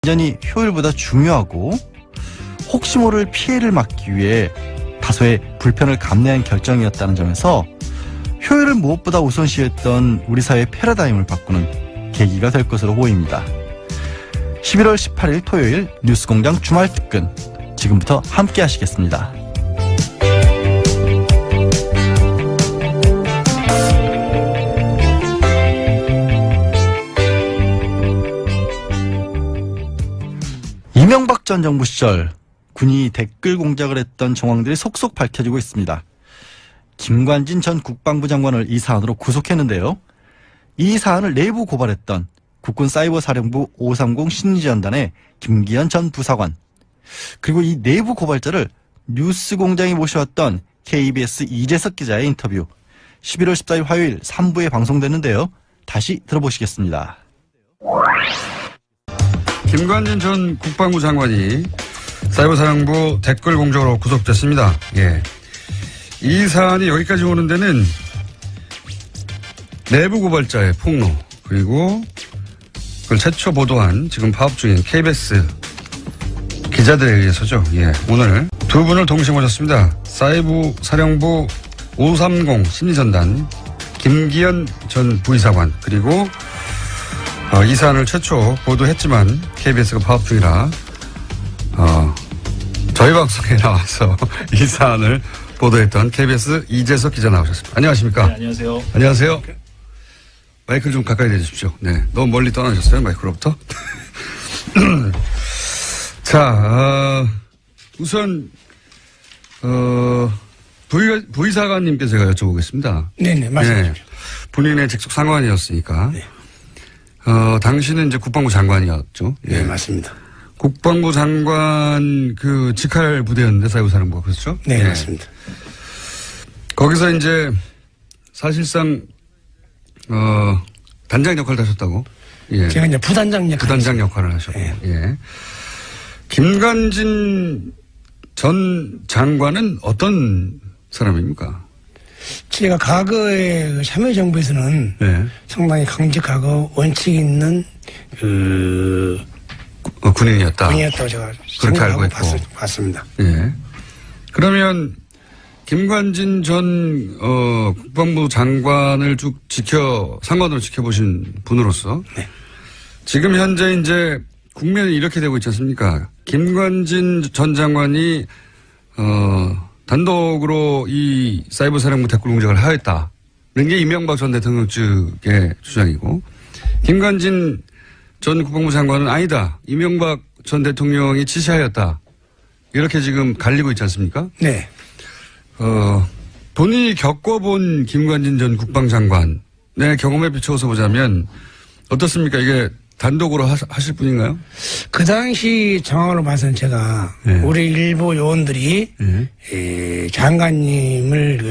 안전이 효율보다 중요하고 혹시 모를 피해를 막기 위해 다소의 불편을 감내한 결정이었다는 점에서 효율을 무엇보다 우선시했던 우리 사회의 패러다임을 바꾸는 계기가 될 것으로 보입니다. 11월 18일 토요일 뉴스공장 주말 특근 지금부터 함께 하시겠습니다. 이명박 전 정부 시절 군이 댓글 공작을 했던 정황들이 속속 밝혀지고 있습니다. 김관진 전 국방부 장관을 이 사안으로 구속했는데요. 이 사안을 내부 고발했던 국군사이버사령부 530 심리지원단의 김기현 전 부사관, 그리고 이 내부 고발자를 뉴스공장이 모셔왔던 KBS 이재석 기자의 인터뷰 11월 14일 화요일 3부에 방송됐는데요. 다시 들어보시겠습니다. 김관진 전 국방부 장관이 사이버사령부 댓글 공작으로 구속됐습니다. 예. 이 사안이 여기까지 오는 데는 내부 고발자의 폭로, 그리고 그걸 최초 보도한 지금 파업 중인 KBS 기자들에 의해서죠. 예. 오늘 두 분을 동시에 모셨습니다. 사이버사령부 530 심리전단 김기현 전 부의사관, 그리고 이 사안을 최초 보도했지만 KBS가 파업 중이라 저희 방송에 나와서 이 사안을 보도했던 KBS 이재석 기자 나오셨습니다. 안녕하십니까? 네, 안녕하세요. 안녕하세요. 마이크를 좀 가까이 대주십시오. 네, 너무 멀리 떠나셨어요, 마이크로부터. 자, 우선 부의사관님께 제가 여쭤보겠습니다. 네네, 말씀하십시오. 네, 본인의 직속 상관이었으니까. 네. 당시는 이제 국방부 장관이었죠. 네, 맞습니다. 국방부 장관 그 직할 부대였는데 사이버사령부가 그렇죠? 네, 맞습니다. 거기서 이제 사실상 단장 역할을 하셨다고. 예. 제가 이제 부단장 역할을 하셨고. 네. 예. 김관진 전 장관은 어떤 사람입니까? 제가 과거에 참여정부에서는 네. 상당히 강직하고 원칙 있는 군인이었다고 제가 그렇게 알고 있고 봤습니다. 예. 그러면 김관진 전 국방부 장관을 쭉 상관으로 지켜보신 분으로서 네. 지금 현재 이제 국면이 이렇게 되고 있지 않습니까? 김관진 전 장관이 단독으로 이 사이버사령부 댓글 공작을 하였다는 게 이명박 전 대통령 측의 주장이고, 김관진 전 국방부 장관은 아니다, 이명박 전 대통령이 지시하였다, 이렇게 지금 갈리고 있지 않습니까? 네. 본인이 겪어본 김관진 전 국방장관의 경험에 비추어서 보자면 어떻습니까? 이게 단독으로 하실 분인가요? 그 당시 정황으로 봐서는 제가 네. 우리 일부 요원들이 장관님을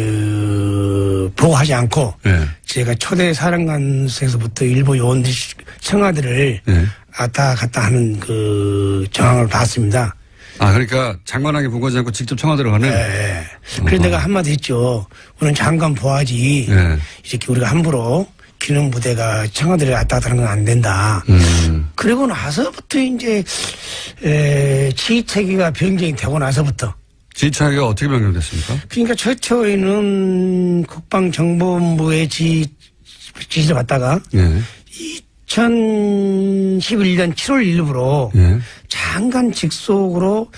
보고하지 않고 네. 제가 초대 사령관에서부터 일부 요원들이 청와대를 네. 왔다 갔다 하는 그 정황을 봤습니다. 아, 그러니까 장관에게 보고하지 않고 직접 청와대로 가는? 네. 그래서 내가 한마디 했죠. 우리는 장관 보아지. 네. 이렇게 우리가 함부로 기능 부대가 청와대를 왔다 갔다 하는 건 안 된다. 그리고 나서부터 이제 지휘체계가 변경이 되고 나서부터. 지휘체계가 어떻게 변경됐습니까? 그러니까 최초에는 국방정보본부의 지시를 받다가 네. 2011년 7월 1일부로 네. 장관 직속으로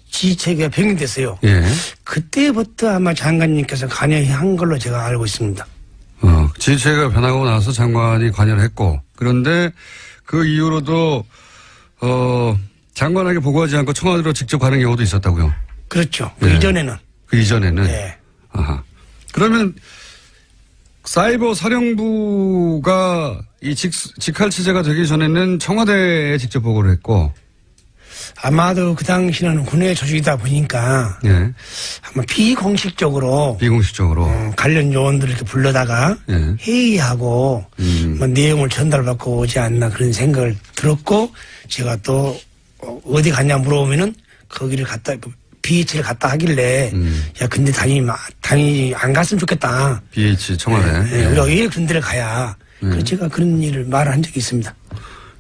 지휘체계가 변경됐어요. 예. 그때부터 아마 장관님께서 관여한 걸로 제가 알고 있습니다. 지휘체계가 변하고 나서 장관이 관여를 했고, 그런데 그 이후로도 장관에게 보고하지 않고 청와대로 직접 가는 경우도 있었다고요? 그렇죠. 네. 그 이전에는. 네. 아하. 그러면 사이버 사령부가 이 직할 체제가 되기 전에는 청와대에 직접 보고를 했고, 아마도 그 당시는 군의 조직이다 보니까 예. 아마 비공식적으로 관련 요원들을 이렇게 불러다가 회의하고 뭐 내용을 전달받고 오지 않나 그런 생각을 들었고, 제가 또 어디 갔냐 물어보면은 거기를 갔다 BH를 갔다 하길래 야 근데 단이 안 갔으면 좋겠다. BH 청와대. 우리가 왜 군대를 가야. 그래서 제가 그런 일을 말한 적이 있습니다.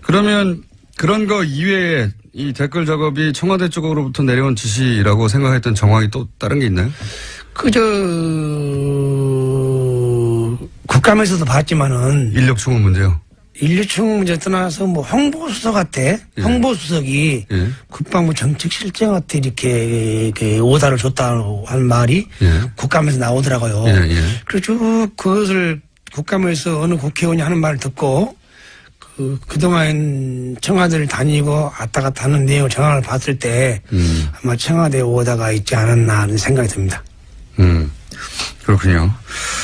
그러면 그런 거 이외에 이 댓글 작업이 청와대 쪽으로부터 내려온 지시라고 생각했던 정황이 또 다른 게 있나요? 국감에서도 봤지만은. 인력 충원 문제요? 인력 충원 문제 떠나서 뭐 홍보수석한테, 홍보수석이 국방부 정책실장한테 이렇게 오다를 줬다고 한 말이 국감에서 나오더라고요. 그래서 쭉 그것을 국감에서 어느 국회의원이 하는 말을 듣고 그동안 청와대를 다니고 왔다 갔다 하는 내용을 정황을 봤을 때 아마 청와대 오다가 있지 않았나 하는 생각이 듭니다. 그렇군요.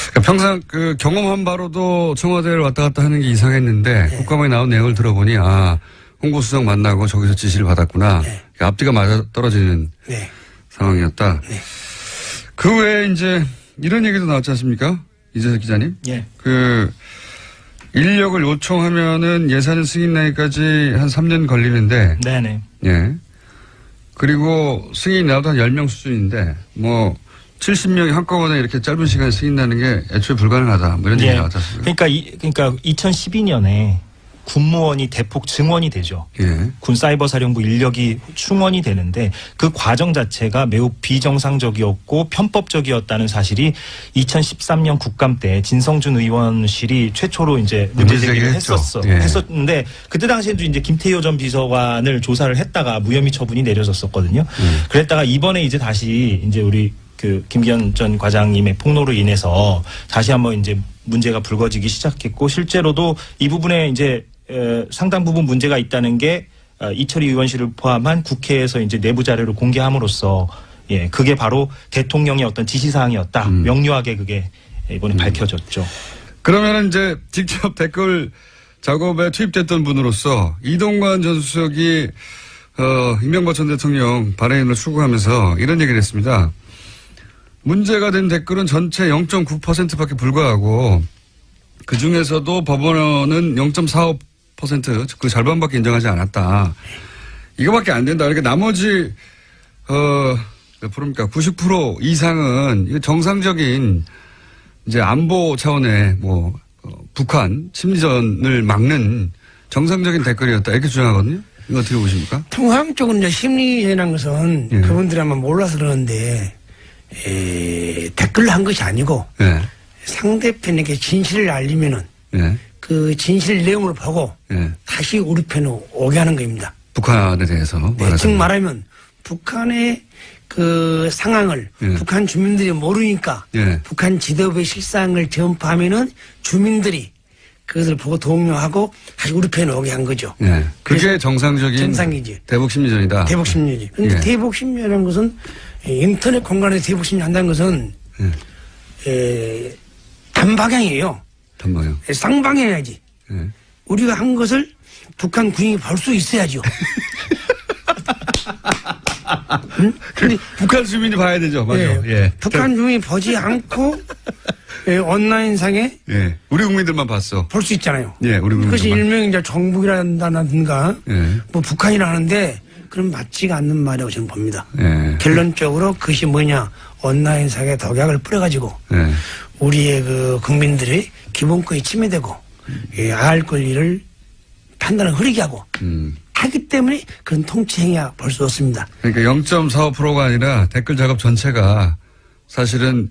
그러니까 평상 그 경험한 바로도 청와대를 왔다 갔다 하는 게 이상했는데 국감에 나온 내용을 들어보니 홍보수석 만나고 저기서 지시를 받았구나. 그러니까 앞뒤가 맞아 떨어지는 상황이었다. 그 외에 이제 이런 얘기도 나왔지 않습니까? 이재석 기자님? 인력을 요청하면은 예산 승인 나기까지 한 3년 걸리는데. 네네. 예. 그리고 승인이 나도 한 10명 수준인데, 70명이 한꺼번에 이렇게 짧은 시간에 승인 나는 게 애초에 불가능하다. 뭐 이런 얘기 나왔지 않습니까? 그러니까 2012년에 군무원이 대폭 증원이 되죠. 군 사이버 사령부 인력이 충원이 되는데 그 과정 자체가 매우 비정상적이었고 편법적이었다는 사실이 2013년 국감 때 진성준 의원실이 최초로 이제 문제 제기를 했었는데 그때 당시에도 이제 김태효 전 비서관을 조사를 했다가 무혐의 처분이 내려졌었거든요. 그랬다가 이번에 이제 다시 이제 우리 김기현 전 과장님의 폭로로 인해서 다시 한번 이제 문제가 불거지기 시작했고 실제로도 이 부분에 이제 상당 부분 문제가 있다는 게 이철희 의원실을 포함한 국회에서 이제 내부 자료를 공개함으로써 그게 바로 대통령의 어떤 지시사항이었다. 명료하게 그게 이번에 밝혀졌죠. 그러면은 이제 직접 댓글 작업에 투입됐던 분으로서 이동관 전 수석이 이명박 전 대통령 발행인을 출구하면서 이런 얘기를 했습니다. 문제가 된 댓글은 전체 0.9%밖에 불과하고 그중에서도 법원은 0.45% 그 절반밖에 인정하지 않았다. 이거밖에 안 된다. 그러니까 나머지 90% 이상은 정상적인 이제 안보 차원의 북한 심리전을 막는 정상적인 댓글이었다. 이렇게 주장하거든요. 이거 어떻게 보십니까? 통상적으로 이제 심리전이라는 것은 그분들이 아마 몰라서 그러는데 댓글로 한 것이 아니고 상대편에게 진실을 알리면은 그 진실 내용을 보고 다시 우리 편으로 오게 하는 겁니다. 북한에 대해서. 즉 말하면 북한의 그 상황을 북한 주민들이 모르니까 북한 지도부의 실상을 전파하면은 주민들이 그것을 보고 동요하고 다시 우리 편에 오게 한 거죠. 그게 정상이지. 대북 심리전이다. 대북 심리전. 그런데 대북 심리라는 것은 인터넷 공간에서 대북 심리 한다는 것은 단방향이에요. 단방향. 쌍방향이야지. 우리가 한 것을 북한 군인이 볼 수 있어야죠. 근데 북한 주민이 봐야 되죠. 맞아요. 북한 주민이 보지 않고 온라인상에 우리 국민들만 봤어. 볼 수 있잖아요. 우리 국민들만. 그것이 일명 이제 정북이라든가 뭐 북한이라 하는데 그럼 맞지가 않는 말이라고 저는 봅니다. 결론적으로 그것이 뭐냐 온라인상에 독약을 뿌려가지고 우리의 그 국민들의 기본권이 침해되고 알 권리를 판단을 흐리게 하고 하기 때문에 그런 통치행위야 볼 수 없습니다. 그러니까 0.45%가 아니라 댓글 작업 전체가 사실은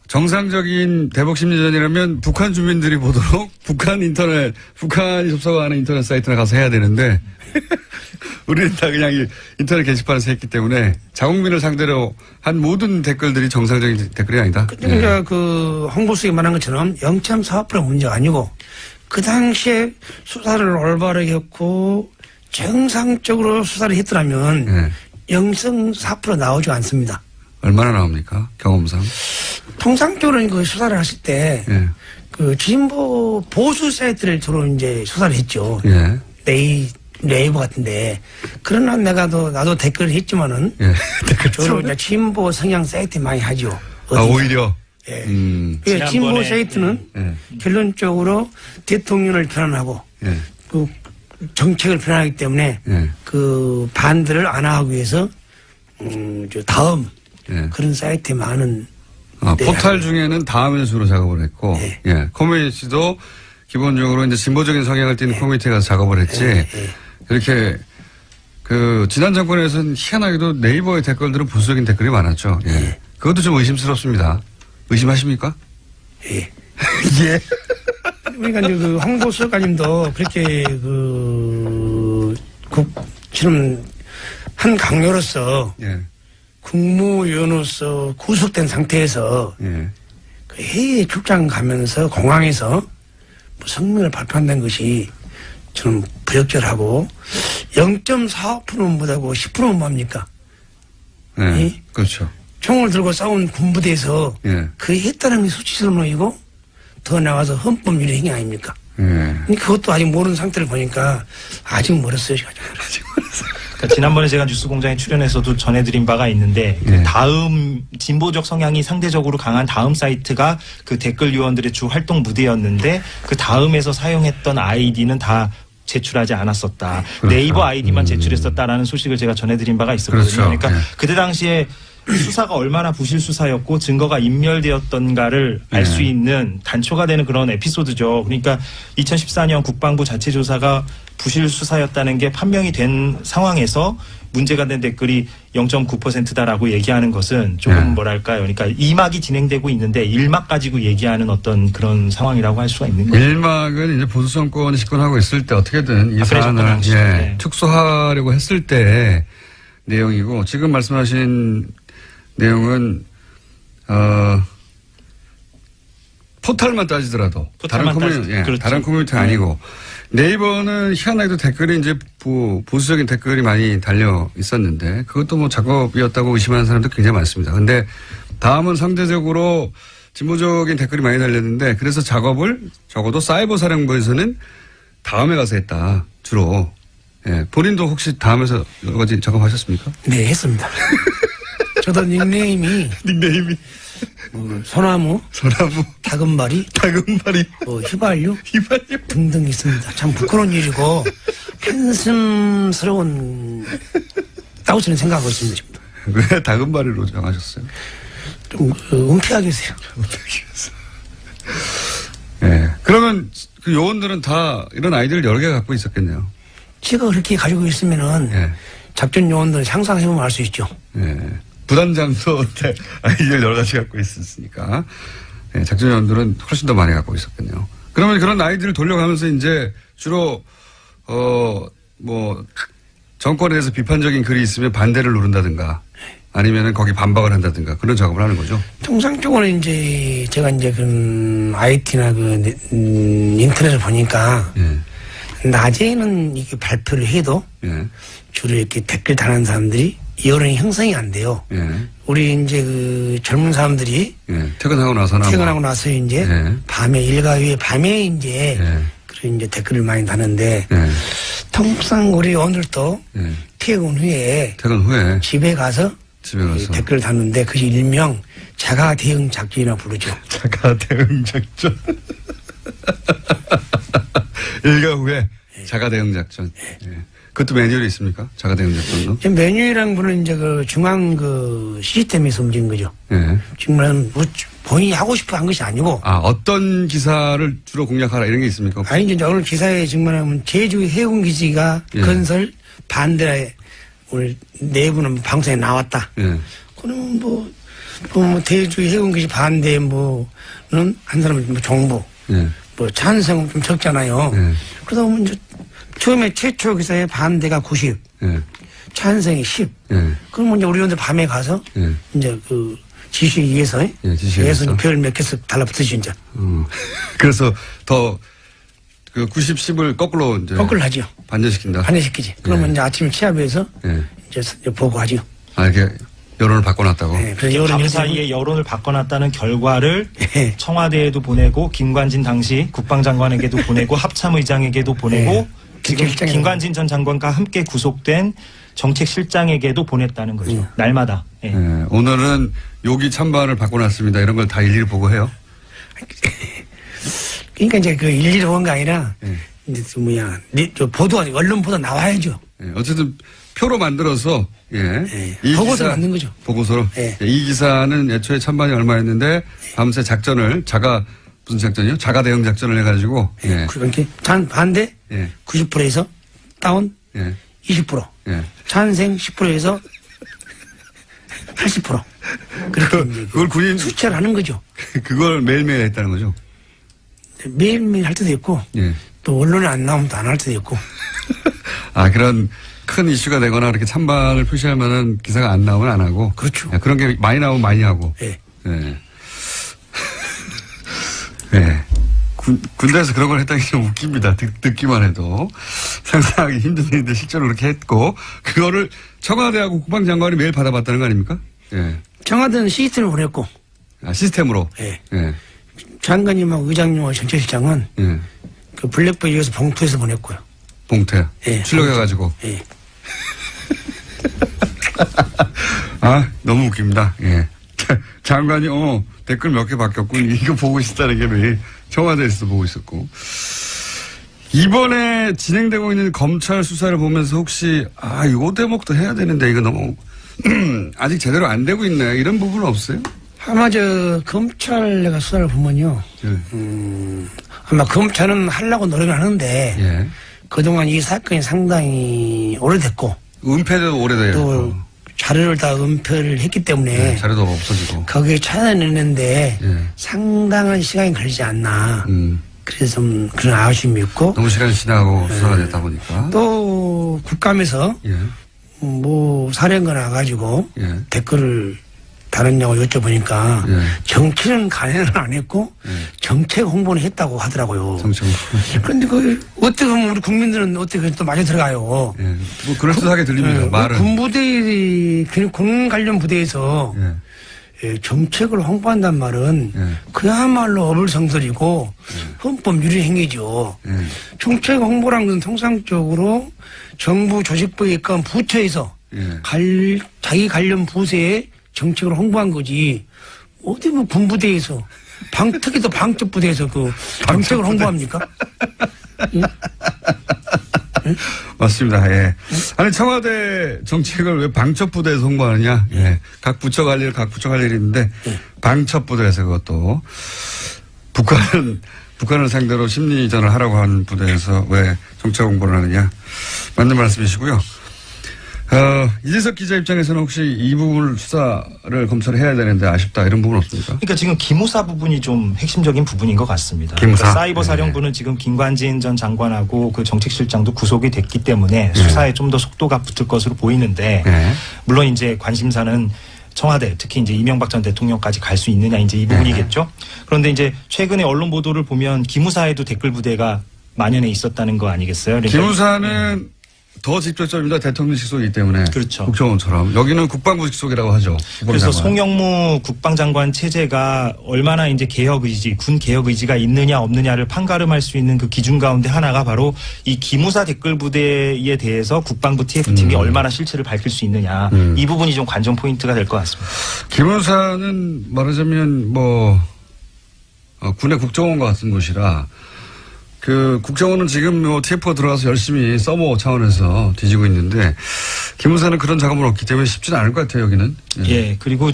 정상적인 대북 심리전이라면 북한 주민들이 보도록 북한이 접속하는 인터넷 사이트나 가서 해야 되는데 우리는 다 그냥 인터넷 게시판에서 했기 때문에 자국민을 상대로 한 모든 댓글들이 정상적인 댓글이 아니다. 그러니까 그 홍보수석이 말한 것처럼 0.45% 문제가 아니고 그 당시에 수사를 올바르게 했고 정상적으로 수사를 했더라면 0.4% 나오지 않습니다. 얼마나 나옵니까? 경험상? 통상적으로 그 수사를 하실 때 그 진보 보수 사이트를 주로 이제 수사를 했죠. 네이버 같은데. 그러나 나도 댓글을 했지만은 주로 이제 진보 성향 사이트 많이 하죠. 오히려? 진보 사이트는 결론적으로 대통령을 비난하고 그 정책을 비난하기 때문에 그 반대를 안 하기 위해서 다음 그런 사이트에 많은 포탈 중에는 다음에 주로 작업을 했고 커뮤니티도 기본적으로 이제 진보적인 성향을 띠는 커뮤니티에 가서 작업을 했지 이렇게 지난 정권에서는 희한하게도 네이버의 댓글들은 보수적인 댓글이 많았죠. 예. 그것도 좀 의심스럽습니다. 의심하십니까? 예. 예. 그러니까 이제 황보수석관님도 그렇게 지금 한 강요로서 예. 국무위원으로서 구속된 상태에서 예. 그 해외 출장 가면서 공항에서 뭐 성명을 발표한다는 것이 저는 부적절하고 0.45%는 못하고 10%는 뭡니까? 예. 예? 그렇죠. 총을 들고 싸운 군부대에서 예. 그 했다는 게 수치스러운이고 더 나가서 헌법 위반 행위 아닙니까? 예. 그것도 아직 모르는 상태를 보니까 아직 멀었어요. 아직 멀었어요. 그러니까 지난번에 제가 뉴스공장에 출연해서도 전해드린 바가 있는데 그 다음 진보적 성향이 상대적으로 강한 다음 사이트가 그 댓글 요원들의 주 활동 무대였는데 그 다음에서 사용했던 아이디는 다 제출하지 않았었다. 그렇죠. 네이버 아이디만 제출했었다라는 소식을 제가 전해드린 바가 있었거든요. 그렇죠. 그러니까 그때 당시에 수사가 얼마나 부실 수사였고 증거가 인멸되었던가를 알 수 있는 단초가 되는 그런 에피소드죠. 그러니까 2014년 국방부 자체 조사가 부실 수사였다는 게 판명이 된 상황에서 문제가 된 댓글이 0.9%다라고 얘기하는 것은 조금 뭐랄까요. 그러니까 2막이 진행되고 있는데 1막 가지고 얘기하는 어떤 그런 상황이라고 할 수가 있는 거죠. 1막은 이제 보수 정권이 집권하고 있을 때 어떻게든 이 그래, 사안을 네. 축소하려고 했을 때 내용이고 지금 말씀하신 내용은 포털만 따지더라도 다른 커뮤니티가 아니고 네이버는 희한하게도 댓글이 이제 보수적인 댓글이 많이 달려 있었는데 그것도 뭐 작업이었다고 의심하는 사람도 굉장히 많습니다. 근데 다음은 상대적으로 진보적인 댓글이 많이 달렸는데 그래서 작업을 적어도 사이버 사령부에서는 다음에 가서 했다 주로. 예, 본인도 혹시 다음에서 여러 가지 작업하셨습니까? 네, 했습니다. 저도 닉네임이 소나무, 다금바리, 휘발유 등등 있습니다. 참 부끄러운 일이고 한심스러운 다고 저는 생각하고 있습니다. 지금. 왜 다금바리로 정하셨어요? 좀 은폐하게 해서요. 예. 그러면 그 요원들은 다 이런 아이디어를 여러 개 갖고 있었겠네요. 제가 그렇게 가지고 있으면은 작전 요원들은 상상해보면 알 수 있죠. 예. 부단장도 아이디어를 여러 가지 갖고 있었으니까 작전 요원들은 훨씬 더 많이 갖고 있었겠네요. 그러면 그런 아이디어를 돌려가면서 이제 주로 뭐 정권에 대해서 비판적인 글이 있으면 반대를 누른다든가 아니면은 거기 반박을 한다든가 그런 작업을 하는 거죠. 통상적으로 이제 제가 이제 그 IT나 그 인터넷을 보니까 낮에는 이게 발표를 해도 주로 이렇게 댓글 다는 사람들이 여론이 형성이 안 돼요. 우리 이제 그 젊은 사람들이 퇴근하고 나서 이제 밤에 일과후에 밤에 이제 그런 이제 댓글을 많이 다는데 통상 우리 오늘도 퇴근 후에 집에 가서 댓글을 다는데 그것이 일명 자가 대응 작전이라고 부르죠. 자가 대응 작전. 일과 후에 자가 대응 작전. 그것도 매뉴얼이 있습니까? 자가 대응 작전도? 매뉴얼이라는 분은 이제 그 중앙 그 시스템에서 움직인 거죠. 지금은 본인이 하고 싶어 한 것이 아니고. 어떤 기사를 주로 공략하라 이런 게 있습니까? 아니, 이제 오늘 기사에 증명하면 제주 해군기지가 건설 반대에 오늘 내부는 방송에 나왔다. 그러면 뭐 대주 해군기지 반대 뭐는 한 사람은 뭐 정부, 뭐 찬성은 좀 적잖아요. 그러다 보면 이제 처음에 최초 기사에 반대가 90, 찬성이 10. 그러면 이제 우리 의원들 밤에 가서 이제 그 지시에 의해서 별 몇 개씩 달라붙으시 이제. 그래서 더 그 90, 10을 거꾸로 이제 하죠. 반전시킨다. 반전시키지. 그러면 이제 아침에 취합해서 이제 보고하죠. 이렇게 여론을 바꿔놨다고. 그래서 밤 사이에 여론을 바꿔놨다는 결과를 청와대에도 보내고 김관진 당시 국방장관에게도 보내고 합참의장에게도 보내고 지금 김관진 전 장관과 함께 구속된 정책실장에게도 보냈다는 거죠. 날마다. 오늘은 여기 찬반을 바꿔놨습니다. 이런 걸 다 일일이 보고해요. 그러니까 이제 그 일일이 본 게 아니라 이제 보도 언론 보도 나와야죠. 어쨌든 표로 만들어서 이 보고서 만든 거죠. 보고서로. 이 기사는 애초에 찬반이 얼마였는데 밤새 작전을 무슨 작전이요? 자가 대응 작전을 해가지고. 그렇게 반대 90%에서 다운 예. 20%. 예. 찬생 10%에서 80%. 그렇게 이제 그걸 군인 수치를 하는 거죠. 그걸 매일매일 했다는 거죠. 매일매일 할 때도 있고 예. 또 언론에 안 나오면 또 안 할 때도 있고. 아, 그런 큰 이슈가 되거나 그렇게 찬반을 표시할 만한 기사가 안 나오면 안 하고. 그렇죠. 예, 그런 게 많이 나오면 많이 하고. 예. 예. 예. 군대에서 그런 걸 했다는 게 좀 웃깁니다. 듣기만 해도. 상상하기 힘든 일인데 실제로 그렇게 했고, 그거를 청와대하고 국방장관이 매일 받아봤다는 거 아닙니까? 예. 청와대는 시스템을 보냈고. 아, 시스템으로? 예. 예. 장관님하고 의장님하고 정책실장은 예. 그 블랙베리에서 봉투에서 보냈고요. 봉태. 예. 출력해가지고. 예. 아, 너무 웃깁니다. 예. 장관이, 댓글 몇 개 바뀌었군. 이거 보고 있었다는 게 매일 청와대에서 보고 있었고. 이번에 진행되고 있는 검찰 수사를 보면서 혹시, 요 대목도 해야 되는데 이거 너무, 아직 제대로 안 되고 있네. 이런 부분은 없어요? 아마 검찰 내가 수사를 보면요. 예. 아마 검찰은 하려고 노력을 하는데. 예. 그동안 이 사건이 상당히 오래됐고. 은폐도 오래돼요. 또 자료를 다 은폐를 했기 때문에. 네, 자료도 없어지고. 거기에 찾아내는데 예. 상당한 시간이 걸리지 않나. 음. 그래서 좀 그런 아쉬움이 있고. 너무 시간이 지나고 수사가 됐다 보니까. 또 국감에서 예. 사령관 와가지고 예. 댓글을 다뤘냐고 여쭤보니까 예. 정치는 간행을 안 했고 예. 정책 홍보는 했다고 하더라고요. 정청. 그런데 어떻게 보면 우리 국민들은 어떻게 또 맞아 들어가요. 예. 뭐 그럴듯하게 들립니다. 말은. 군 관련 부대에서 예. 정책을 홍보한단 말은 예. 그야말로 어불성설이고 헌법 유리 행위죠. 예. 정책 홍보란 건 통상적으로 정부 조직부에 있건 부처에서 예. 자기 관련 부서에 정책을 홍보한 거지. 어디 군부대에서 특히 방첩부대에서 정책을 홍보합니까? 응? 응? 맞습니다. 예. 아니 청와대 정책을 왜 방첩부대에서 홍보하느냐? 예. 각 부처 갈 일이 있는데 방첩부대에서 그것도 북한을 상대로 심리전을 하라고 하는 부대에서 왜 정책 홍보를 하느냐? 맞는 말씀이시고요. 이재석 기자 입장에서는 혹시 이 부분을 수사를 검찰이 해야 되는데 아쉽다 이런 부분 없습니까? 그러니까 지금 기무사 부분이 좀 핵심적인 부분인 것 같습니다. 기무사? 그러니까 사이버 사령부는 지금 김관진 전 장관하고 그 정책실장도 구속이 됐기 때문에 수사에 좀 더 속도가 붙을 것으로 보이는데 물론 이제 관심사는 청와대 특히 이제 이명박 전 대통령까지 갈 수 있느냐 이제 이 부분이겠죠. 그런데 이제 최근에 언론 보도를 보면 기무사에도 댓글 부대가 만연해 있었다는 거 아니겠어요? 그러니까 기무사는 더 직접적입니다. 대통령 직속이기 때문에. 그렇죠. 국정원처럼. 여기는 국방부 직속이라고 하죠. 그래서 송영무 국방장관 체제가 얼마나 이제 개혁 의지, 군 개혁 의지가 있느냐 없느냐를 판가름할 수 있는 그 기준 가운데 하나가 바로 이 기무사 댓글 부대에 대해서 국방부 TF팀이 얼마나 실체를 밝힐 수 있느냐. 이 부분이 좀 관전 포인트가 될 것 같습니다. 기무사는 말하자면 군의 국정원과 같은 곳이라 국정원은 지금 TF가 들어가서 열심히 서버 차원에서 뒤지고 있는데, 기무사는 그런 작업은 없기 때문에 쉽지는 않을 것 같아요, 여기는. 예, 그리고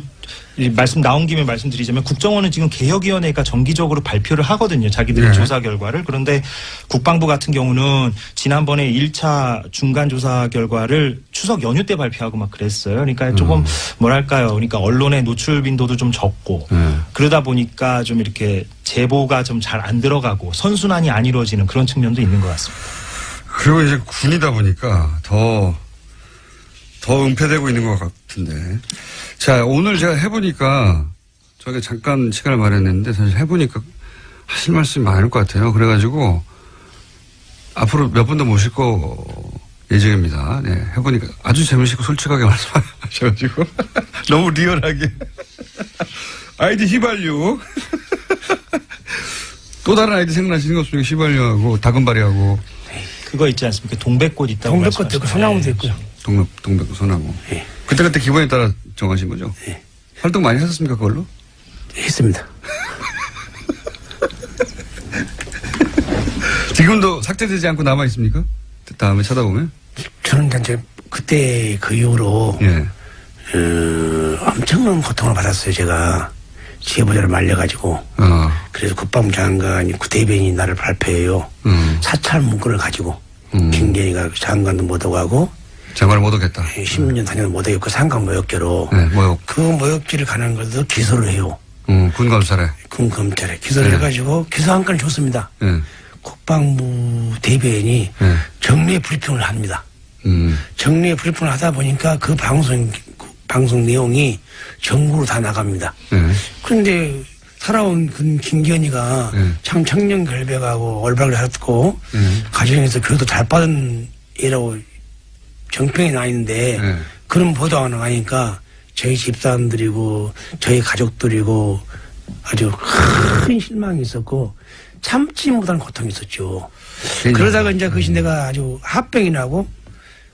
말씀 나온 김에 말씀드리자면 국정원은 지금 개혁위원회가 정기적으로 발표를 하거든요. 자기들의 조사 결과를. 그런데 국방부 같은 경우는 지난번에 1차 중간 조사 결과를 추석 연휴 때 발표하고 막 그랬어요. 그러니까 조금 그러니까 언론의 노출 빈도도 좀 적고 그러다 보니까 좀 이렇게 제보가 좀 잘 안 들어가고 선순환이 안 이루어지는 그런 측면도 있는 것 같습니다. 그리고 이제 군이다 보니까 더 은폐되고 있는 것 같은데. 자, 오늘 제가 해보니까, 저희가 잠깐 시간을 마련했는데, 사실 해보니까 하실 말씀이 많을 것 같아요. 그래가지고, 앞으로 몇 분 더 모실 거 예정입니다. 네, 해보니까 아주 재미있고 솔직하게 말씀하셔가지고, 너무 리얼하게. 아이디 휘발유. 또 다른 아이디 생각나시는 것 중에 휘발유하고, 다금바리하고. 그거 있지 않습니까? 동백꽃 있다고. 동백꽃도 있고, 소나무도 있고요. 동백꽃 소나무. 예. 그때 기본에 따라 정하신 거죠? 예. 활동 많이 하셨습니까, 그걸로? 했습니다. 지금도 삭제되지 않고 남아 있습니까? 다음에 찾아보면? 저는 이제 그때 그 이후로 엄청난 고통을 받았어요. 제가 제보자를 말려가지고. 그래서 국방부 장관이 대변인이 나를 발표해요. 사찰 문건을 가지고. 김기현이가 장관도 못 오고 하고 장관을 못 오겠다. 10년 다녀도 못 오겠고 상관 모욕죄로 네, 모욕. 그 모욕죄를 가는 것도 기소를 해요. 군 검찰에. 군 검찰에 기소를 네. 해가지고 기소 한 건을 줬습니다. 네. 국방부 대변인이 네. 정례 브리핑을 합니다. 음. 정례 브리핑을 하다 보니까 그 방송 내용이 전국으로 다 나갑니다. 네. 그런데 살아온 그 김기현이가 네. 참 청년 결백하고 올바르게 살았고 가정에서 교육도 잘 받은 애라고 정평이 나 있는데 네. 그런 보도가 나가니까 저희 집사람들이고 저희 가족들이고 아주 큰 실망이 있었고 참지 못하는 고통이 있었죠. 그러다가 이제 그것이 내가 아주 합병이 나고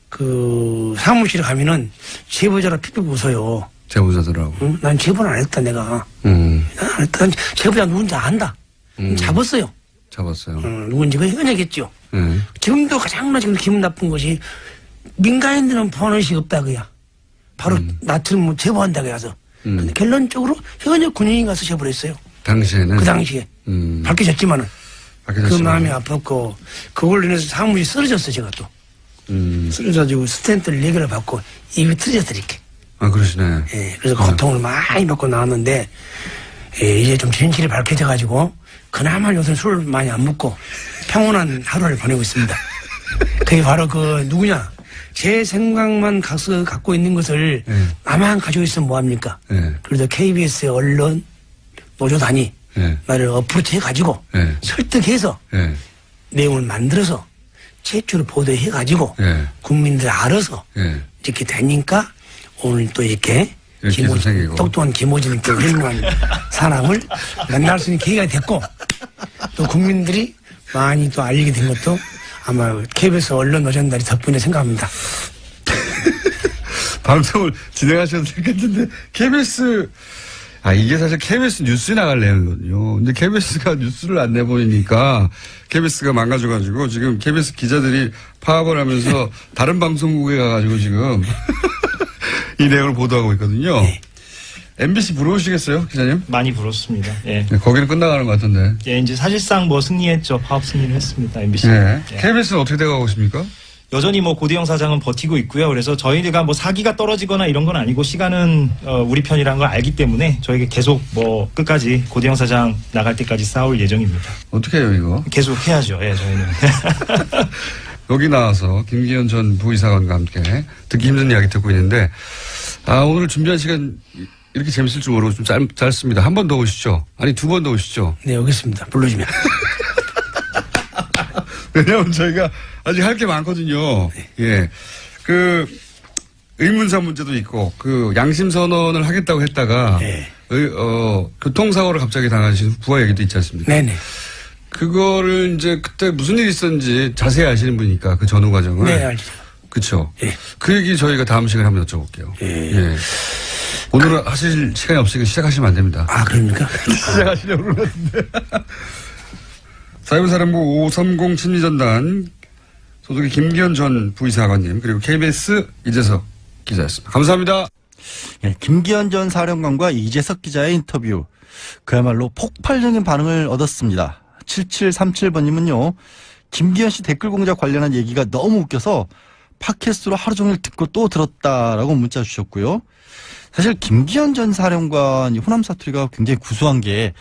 그 사무실에 가면은 제보자로 픽픽 웃어요. 제보자들하고. 응? 난 제보는 안 했다 내가. 난 안 했다. 난 제보자 누군지 안다. 잡았어요. 잡았어요. 누군지 그 흔하겠죠. 네. 지금도 가장 지금 기분 나쁜 것이 민간인들은 보너식 없다 그야. 바로 나처럼 뭐 제보한다고 해서. 근데 결론적으로 현역 군인이 가서 제보를 했어요. 당시에는. 그 당시에. 밝혀졌지만은. 그 마음이 아팠고 그걸로 인해서 사무실이 쓰러졌어요 제가 또. 쓰러져가지고 스탠트를 4개를 받고 입이 틀어졌어 이렇게. 아, 그러시네. 예, 그래서 고통을 많이 받고 나왔는데 예, 이제 좀 진실이 밝혀져가지고 그나마 요새 술을 많이 안 먹고 평온한 하루를 보내고 있습니다. 그게 바로 그 누구냐 제 생각만 갖고 있는 것을 나만 가지고 있으면 뭐합니까? 그래도 KBS의 언론 노조단이 나를 어프로치 해가지고 설득해서 내용을 만들어서 최초로 보도해가지고 국민들이 알아서 이렇게 되니까 오늘 또 이렇게 똑똑한 김호진 또 훌륭한 사람을 만날 수 있는 기회가 됐고 또 국민들이 많이 또 알리게 된 것도 아마 KBS 언론 노조단이 덕분에 생각합니다. 방송을 진행하셔도 되겠는데 KBS 이게 사실 KBS 뉴스에 나갈 내용이거든요. 근데 KBS가 뉴스를 안 내보니까 KBS가 망가져가지고 지금 KBS 기자들이 파업을 하면서 다른 방송국에 가가지고 지금 이 내용을 보도하고 있거든요. 네. MBC 부러우시겠어요, 기자님? 많이 부럽습니다. 예. 네, 거기는 끝나가는 것 같은데. 예, 이제 사실상 뭐 승리했죠. 파업 승리를 했습니다. MBC. 네. 예. KBS는 어떻게 돼가고 있습니까? 여전히 뭐 고대영 사장은 버티고 있고요. 그래서 저희가 뭐 사기가 떨어지거나 이런 건 아니고 시간은 우리 편이라는 걸 알기 때문에 저희가 계속 뭐 끝까지 고대영 사장 나갈 때까지 싸울 예정입니다. 어떻게 해요, 이거? 계속 해야죠. 예, 저희는. 여기 나와서 김기현 전 부의사관과 함께 듣기 힘든 이야기 듣고 있는데 오늘 준비한 시간 이렇게 재밌을 줄 모르고 좀 짧습니다. 한 번 더 오시죠. 아니 2번 더 오시죠. 네, 여기 있습니다. 불러주면. 왜냐하면 저희가 아직 할 게 많거든요. 예. 그 의문사 문제도 있고 그 양심 선언을 하겠다고 했다가 네. 교통사고를 갑자기 당하신 부하 얘기도 있지 않습니까? 네네. 그거를 이제 그때 무슨 일이 있었는지 자세히 아시는 분이니까 그 전후 과정을. 네, 알죠. 그렇죠. 예. 그 얘기 저희가 다음 시간에 한번 여쭤볼게요. 예. 예. 오늘은 하실 시간이 없으니까 시작하시면 안 됩니다. 아, 그럽니까? 시작하시려고 그러는데. 사이버사령부 530 심리전단 소속의 김기현 전 부의사관님 그리고 KBS 이재석 기자였습니다. 감사합니다. 예, 김기현 전 사령관과 이재석 기자의 인터뷰. 그야말로 폭발적인 반응을 얻었습니다. 7737번님은요. 김기현 씨 댓글 공작 관련한 얘기가 너무 웃겨서 팟캐스트로 하루 종일 듣고 또 들었다라고 문자 주셨고요. 사실 김기현 전 사령관 호남 사투리가 굉장히 구수한 게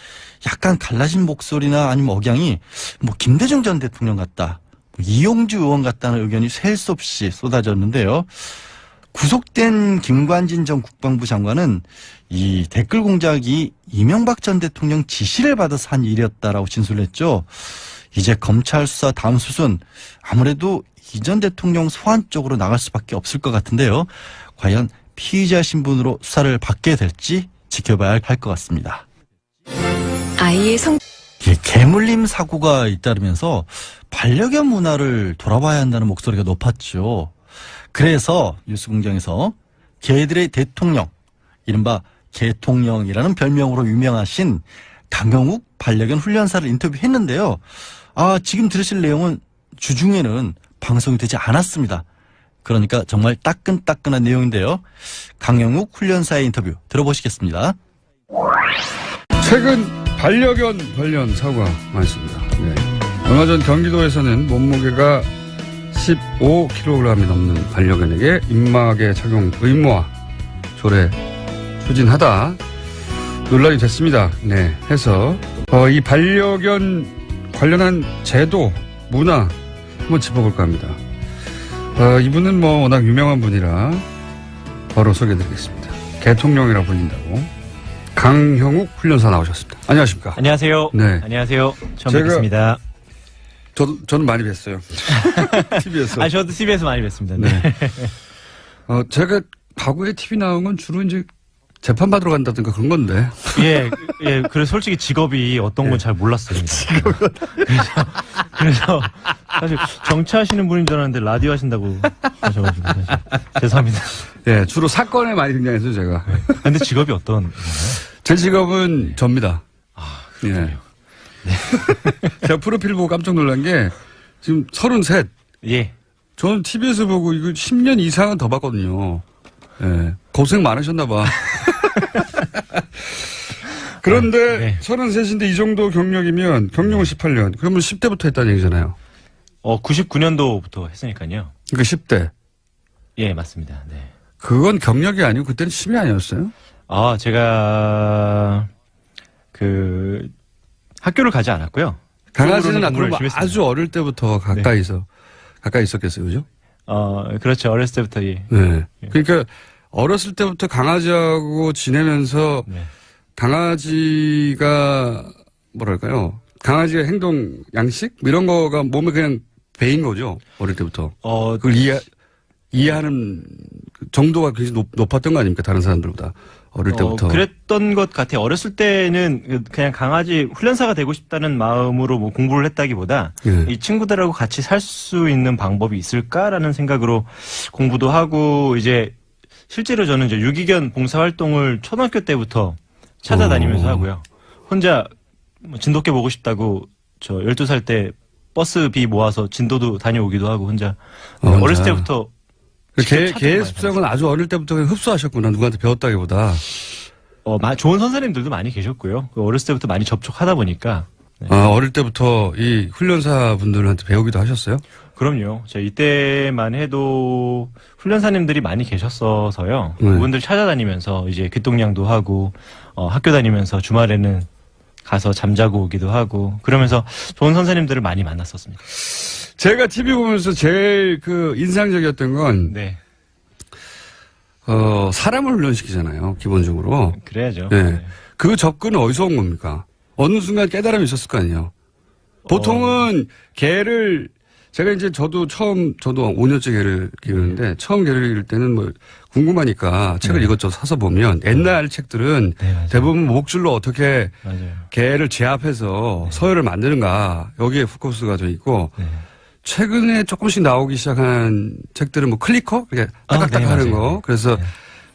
약간 갈라진 목소리나 아니면 억양이 뭐 김대중 전 대통령 같다, 뭐 이용주 의원 같다는 의견이 셀 수 없이 쏟아졌는데요. 구속된 김관진 전 국방부 장관은 이 댓글 공작이 이명박 전 대통령 지시를 받아서 한 일이었다라고 진술을 했죠. 이제 검찰 수사 다음 수순 아무래도 이 전 대통령 소환 쪽으로 나갈 수밖에 없을 것 같은데요. 과연 피의자 신분으로 수사를 받게 될지 지켜봐야 할 것 같습니다. 아이의 성 개물림 사고가 잇따르면서 반려견 문화를 돌아봐야 한다는 목소리가 높았죠. 그래서 뉴스공장에서 개들의 대통령, 이른바 개통령이라는 별명으로 유명하신 강영욱 반려견 훈련사를 인터뷰했는데요. 지금 들으실 내용은 주중에는 방송이 되지 않았습니다. 그러니까 정말 따끈따끈한 내용인데요. 강영욱 훈련사의 인터뷰 들어보시겠습니다. 최근 반려견 관련 사고가 많습니다. 네. 얼마 전 경기도에서는 몸무게가 45kg이 넘는 반려견에게 입마개 착용 의무화 조례 추진하다 논란이 됐습니다. 네, 해서 이 반려견 관련한 제도, 문화 한번 짚어볼까 합니다. 이분은 뭐 워낙 유명한 분이라 바로 소개해드리겠습니다. 개통령이라 불린다고 강형욱 훈련사 나오셨습니다. 안녕하십니까? 안녕하세요. 네. 안녕하세요. 처음 뵙겠습니다. 저는 많이 뵀어요. TV에서. 저도 TV에서 많이 뵀습니다. 네. 제가 과거에 TV 나온 건 주로 이제 재판 받으러 간다든가 그런 건데. 예. 그래서 솔직히 직업이 어떤 건 잘 몰랐어요. 그래서 사실 정치하시는 분인 줄 알았는데 라디오 하신다고 하셔가지고 사실 죄송합니다. 예, 주로 사건에 많이 등장했어요, 제가. 근데 직업이 어떤 건가요? 제 직업은 접니다. 그렇군요. 예. 네. 제가 프로필 보고 깜짝 놀란 게 지금 33. 예. 저는 TV에서 보고 이거 10년 이상은 더 봤거든요. 예. 고생 많으셨나 봐. 그런데 네. 33인데 이 정도 경력이면 경력은 18년. 그러면 10대부터 했다는 얘기잖아요. 99년도부터 했으니까요. 그러니까 10대. 예, 맞습니다. 네. 그건 경력이 아니고 그때는 취미 아니었어요? 제가 학교를 가지 않았고요. 강아지는 안 공부를 그러면 열심히 했습니다. 아주 어릴 때부터 가까이 있었겠어요, 그죠? 그렇죠. 어렸을 때부터 예. 네. 그러니까 어렸을 때부터 강아지하고 지내면서 네. 강아지가 뭐랄까요? 강아지의 행동 양식 이런 거가 몸에 그냥 배인 거죠. 어릴 때부터. 그걸 이해하는 정도가 굉장히 높았던 거 아닙니까? 다른 사람들보다 어릴 때부터. 그랬던 것 같아요. 어렸을 때는 그냥 강아지 훈련사가 되고 싶다는 마음으로 뭐 공부를 했다기보다 네. 이 친구들하고 같이 살 수 있는 방법이 있을까라는 생각으로 공부도 하고 이제 실제로 저는 이제 유기견 봉사활동을 초등학교 때부터 찾아다니면서 하고요. 혼자 진돗개 보고 싶다고 저 12살 때 버스비 모아서 진도도 다녀오기도 하고 혼자 어렸을 때부터 개의 습성은 아주 어릴 때부터 그냥 흡수하셨구나. 누구한테 배웠다기보다. 좋은 선생님들도 많이 계셨고요. 어렸을 때부터 많이 접촉하다 보니까. 네. 어릴 때부터 이 훈련사 분들한테 배우기도 하셨어요? 그럼요. 제가 이때만 해도 훈련사님들이 많이 계셨어서요. 네. 그분들 찾아다니면서 이제 귀동냥도 하고 학교 다니면서 주말에는 가서 잠자고 오기도 하고 그러면서 좋은 선생님들을 많이 만났었습니다. 제가 TV 보면서 제일 인상적이었던 건 네. 사람을 훈련시키잖아요. 기본적으로. 그래야죠. 네. 네. 그 접근은 어디서 온 겁니까? 어느 순간 깨달음이 있었을 거 아니에요. 보통은 개를 제가 이제 저도 5년째 개를 기르는데 처음 개를 기를 때는 뭐 궁금하니까 책을 이것저것 사서 보면 옛날 책들은 대부분 목줄로 어떻게 맞아요. 개를 제압해서 서열을 만드는가 여기에 포커스가 돼 있고 최근에 조금씩 나오기 시작한 책들은 뭐 클리커 이렇게 딱딱딱 하는 거 그래서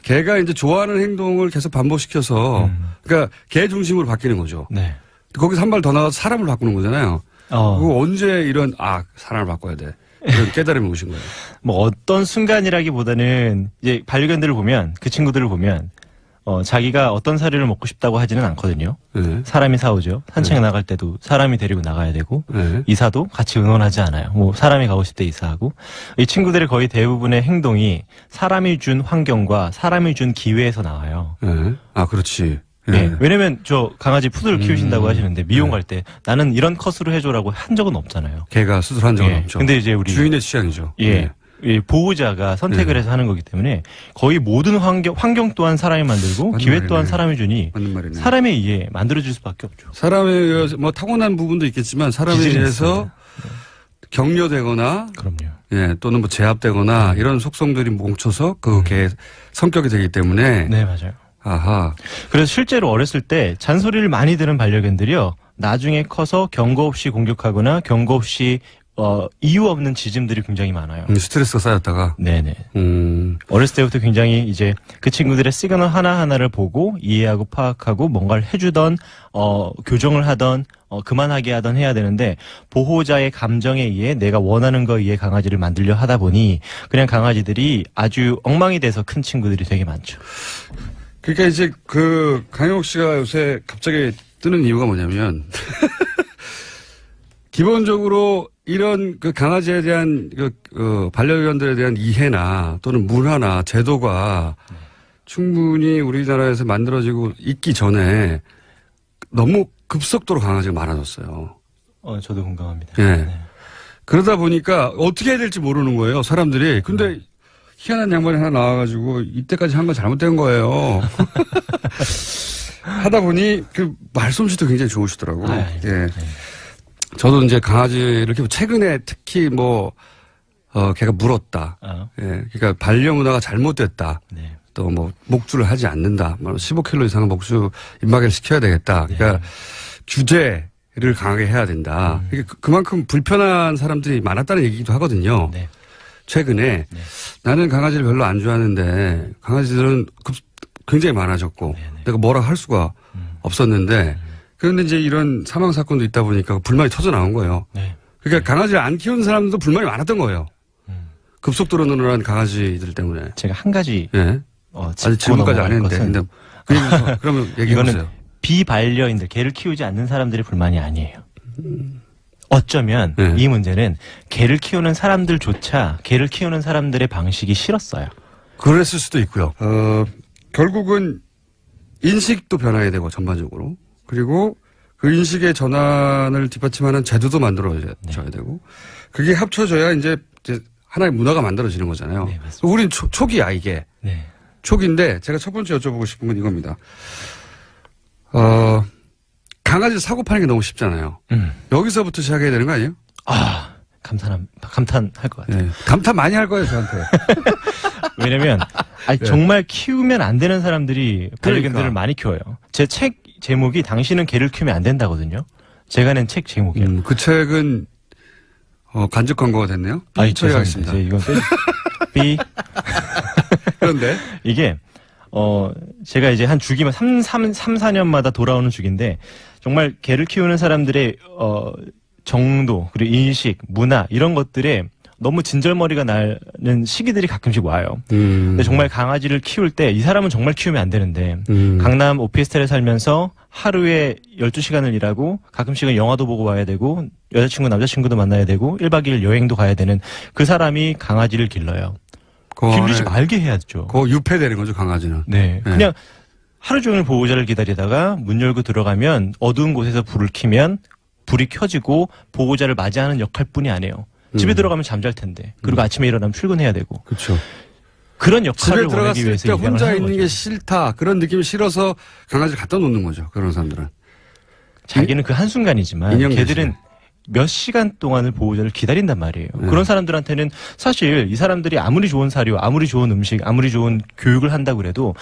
개가 이제 좋아하는 행동을 계속 반복시켜서 그러니까 개 중심으로 바뀌는 거죠. 네. 거기서 한 발 더 나가서 사람을 바꾸는 거잖아요. 그거 언제 이런 사람을 바꿔야 돼 이런 깨달음이 오신 거예요? 뭐 어떤 순간이라기보다는 이제 반려견들을 보면 그 친구들을 보면 자기가 어떤 사료를 먹고 싶다고 하지는 않거든요. 네. 사람이 사오죠. 산책 나갈 때도 사람이 데리고 나가야 되고 네. 이사도 같이 응원하지 않아요. 뭐 사람이 가고 싶을 때 이사하고 이 친구들의 거의 대부분의 행동이 사람이 준 환경과 사람이 준 기회에서 나와요. 네. 그렇지. 네. 왜냐면 저 강아지 푸드를 키우신다고 하시는데 미용 갈 때 나는 이런 컷으로 해줘라고 한 적은 없잖아요. 개가 수술한 적은 없죠. 근데 이제 우리 주인의 취향이죠. 예. 이 보호자가 선택을 해서 하는 거기 때문에 거의 모든 환경 또한 사람이 만들고 기회 말이네. 또한 사람이 주니 맞는 말이네. 사람에 의해 만들어질 수밖에 없죠. 사람에 의해서 뭐 타고난 부분도 있겠지만 사람에 기질이 의해서 격려되거나 그럼요. 또는 뭐 제압되거나 이런 속성들이 뭉쳐서 그 개의 성격이 되기 때문에 네, 맞아요. 아하. 그래서 실제로 어렸을 때 잔소리를 많이 들은 반려견들이요. 나중에 커서 경고 없이 공격하거나 경고 없이 이유 없는 짖음들이 굉장히 많아요. 스트레스가 쌓였다가. 네네. 어렸을 때부터 굉장히 이제 그 친구들의 시그널 하나하나를 보고 이해하고 파악하고 뭔가를 해주던, 교정을 하던, 그만하게 하던 해야 되는데 보호자의 감정에 의해 내가 원하는 거에 의해 강아지를 만들려 하다 보니 그냥 강아지들이 아주 엉망이 돼서 큰 친구들이 되게 많죠. 그러니까 이제 강영욱 씨가 요새 갑자기 뜨는 이유가 뭐냐면 기본적으로 이런 그 강아지에 대한 반려견들에 대한 이해나 또는 문화나 제도가 충분히 우리나라에서 만들어지고 있기 전에 너무 급속도로 강아지가 많아졌어요. 저도 공감합니다. 예. 네. 그러다 보니까 어떻게 해야 될지 모르는 거예요, 사람들이. 근데 희한한 양반이 하나 나와가지고 이때까지 한 건 잘못된 거예요. 하다 보니 그 말솜씨도 굉장히 좋으시더라고. 예. 저도 이제 강아지를 이렇게 최근에 특히 걔가 물었다. 예. 그러니까 반려문화가 잘못됐다. 네. 또 목줄을 하지 않는다. 15kg 이상은 목줄 입마개를 시켜야 되겠다. 그러니까 규제를 강하게 해야 된다. 그만큼 불편한 사람들이 많았다는 얘기도 하거든요. 네. 최근에 나는 강아지를 별로 안 좋아하는데 강아지들은 굉장히 많아졌고 내가 뭐라 할 수가 없었는데 그런데 이제 이런 사망 사건도 있다 보니까 불만이 터져 나온 거예요. 네. 그러니까 강아지를 안 키우는 사람들도 불만이 많았던 거예요. 급속도로 늘어난 강아지들 때문에. 제가 한 가지 예. 아직 질문까지 안 했는데. 근데 그러면 얘기해 보세요. 이거는 비반려인들, 개를 키우지 않는 사람들의 불만이 아니에요. 어쩌면 이 문제는 개를 키우는 사람들조차 개를 키우는 사람들의 방식이 싫었어요. 그랬을 수도 있고요. 결국은 인식도 변화해야 되고 전반적으로. 그리고 그 인식의 전환을 뒷받침하는 제도도 만들어져야 되고. 그게 합쳐져야 이제 하나의 문화가 만들어지는 거잖아요. 네, 맞습니다. 우린 초기야 이게. 네. 초기인데 제가 첫 번째 여쭤보고 싶은 건 이겁니다. 강아지 사고 파는 게 너무 쉽잖아요. 여기서부터 시작해야 되는 거 아니에요? 감탄할 것 같아요. 네. 감탄 많이 할 거예요, 저한테. 왜냐면, 정말 키우면 안 되는 사람들이 반려견들을 많이 키워요. 제 책 제목이 당신은 개를 키우면 안 된다거든요. 제가 낸 책 제목이에요. 그 책은, 간접 광고가 됐네요. 처리하겠습니다. 이건 삐. 그런데? 이게, 제가 이제 한 주기만 3, 4년마다 돌아오는 주기인데, 정말 개를 키우는 사람들의, 정도, 그리고 인식, 문화, 이런 것들에 너무 진절머리가 나는 시기들이 가끔씩 와요. 근데 정말 강아지를 키울 때 이 사람은 정말 키우면 안 되는데 강남 오피스텔에 살면서 하루에 12시간을 일하고 가끔씩은 영화도 보고 와야 되고 여자친구 남자친구도 만나야 되고 1박 2일 여행도 가야 되는 그 사람이 강아지를 길러요. 길르지 말게 해야죠. 그거 유폐되는 거죠, 강아지는. 네. 그냥 하루 종일 보호자를 기다리다가 문 열고 들어가면 어두운 곳에서 불을 켜면 불이 켜지고 보호자를 맞이하는 역할뿐이 안 해요. 집에 들어가면 잠잘 텐데. 그리고 아침에 일어나면 출근해야 되고. 그렇죠. 그런 역할을 집에 원하기 들어갔을 위해서 때 혼자 입양을 있는 하는 게 거죠. 싫다. 그런 느낌이 싫어서 강아지를 갖다 놓는 거죠. 그런 사람들은. 자기는 그 한순간이지만 인형 걔들은 대신에. 몇 시간 동안을 보호자를 기다린단 말이에요. 그런 사람들한테는 사실 이 사람들이 아무리 좋은 사료, 아무리 좋은 음식, 아무리 좋은 교육을 한다고 그래도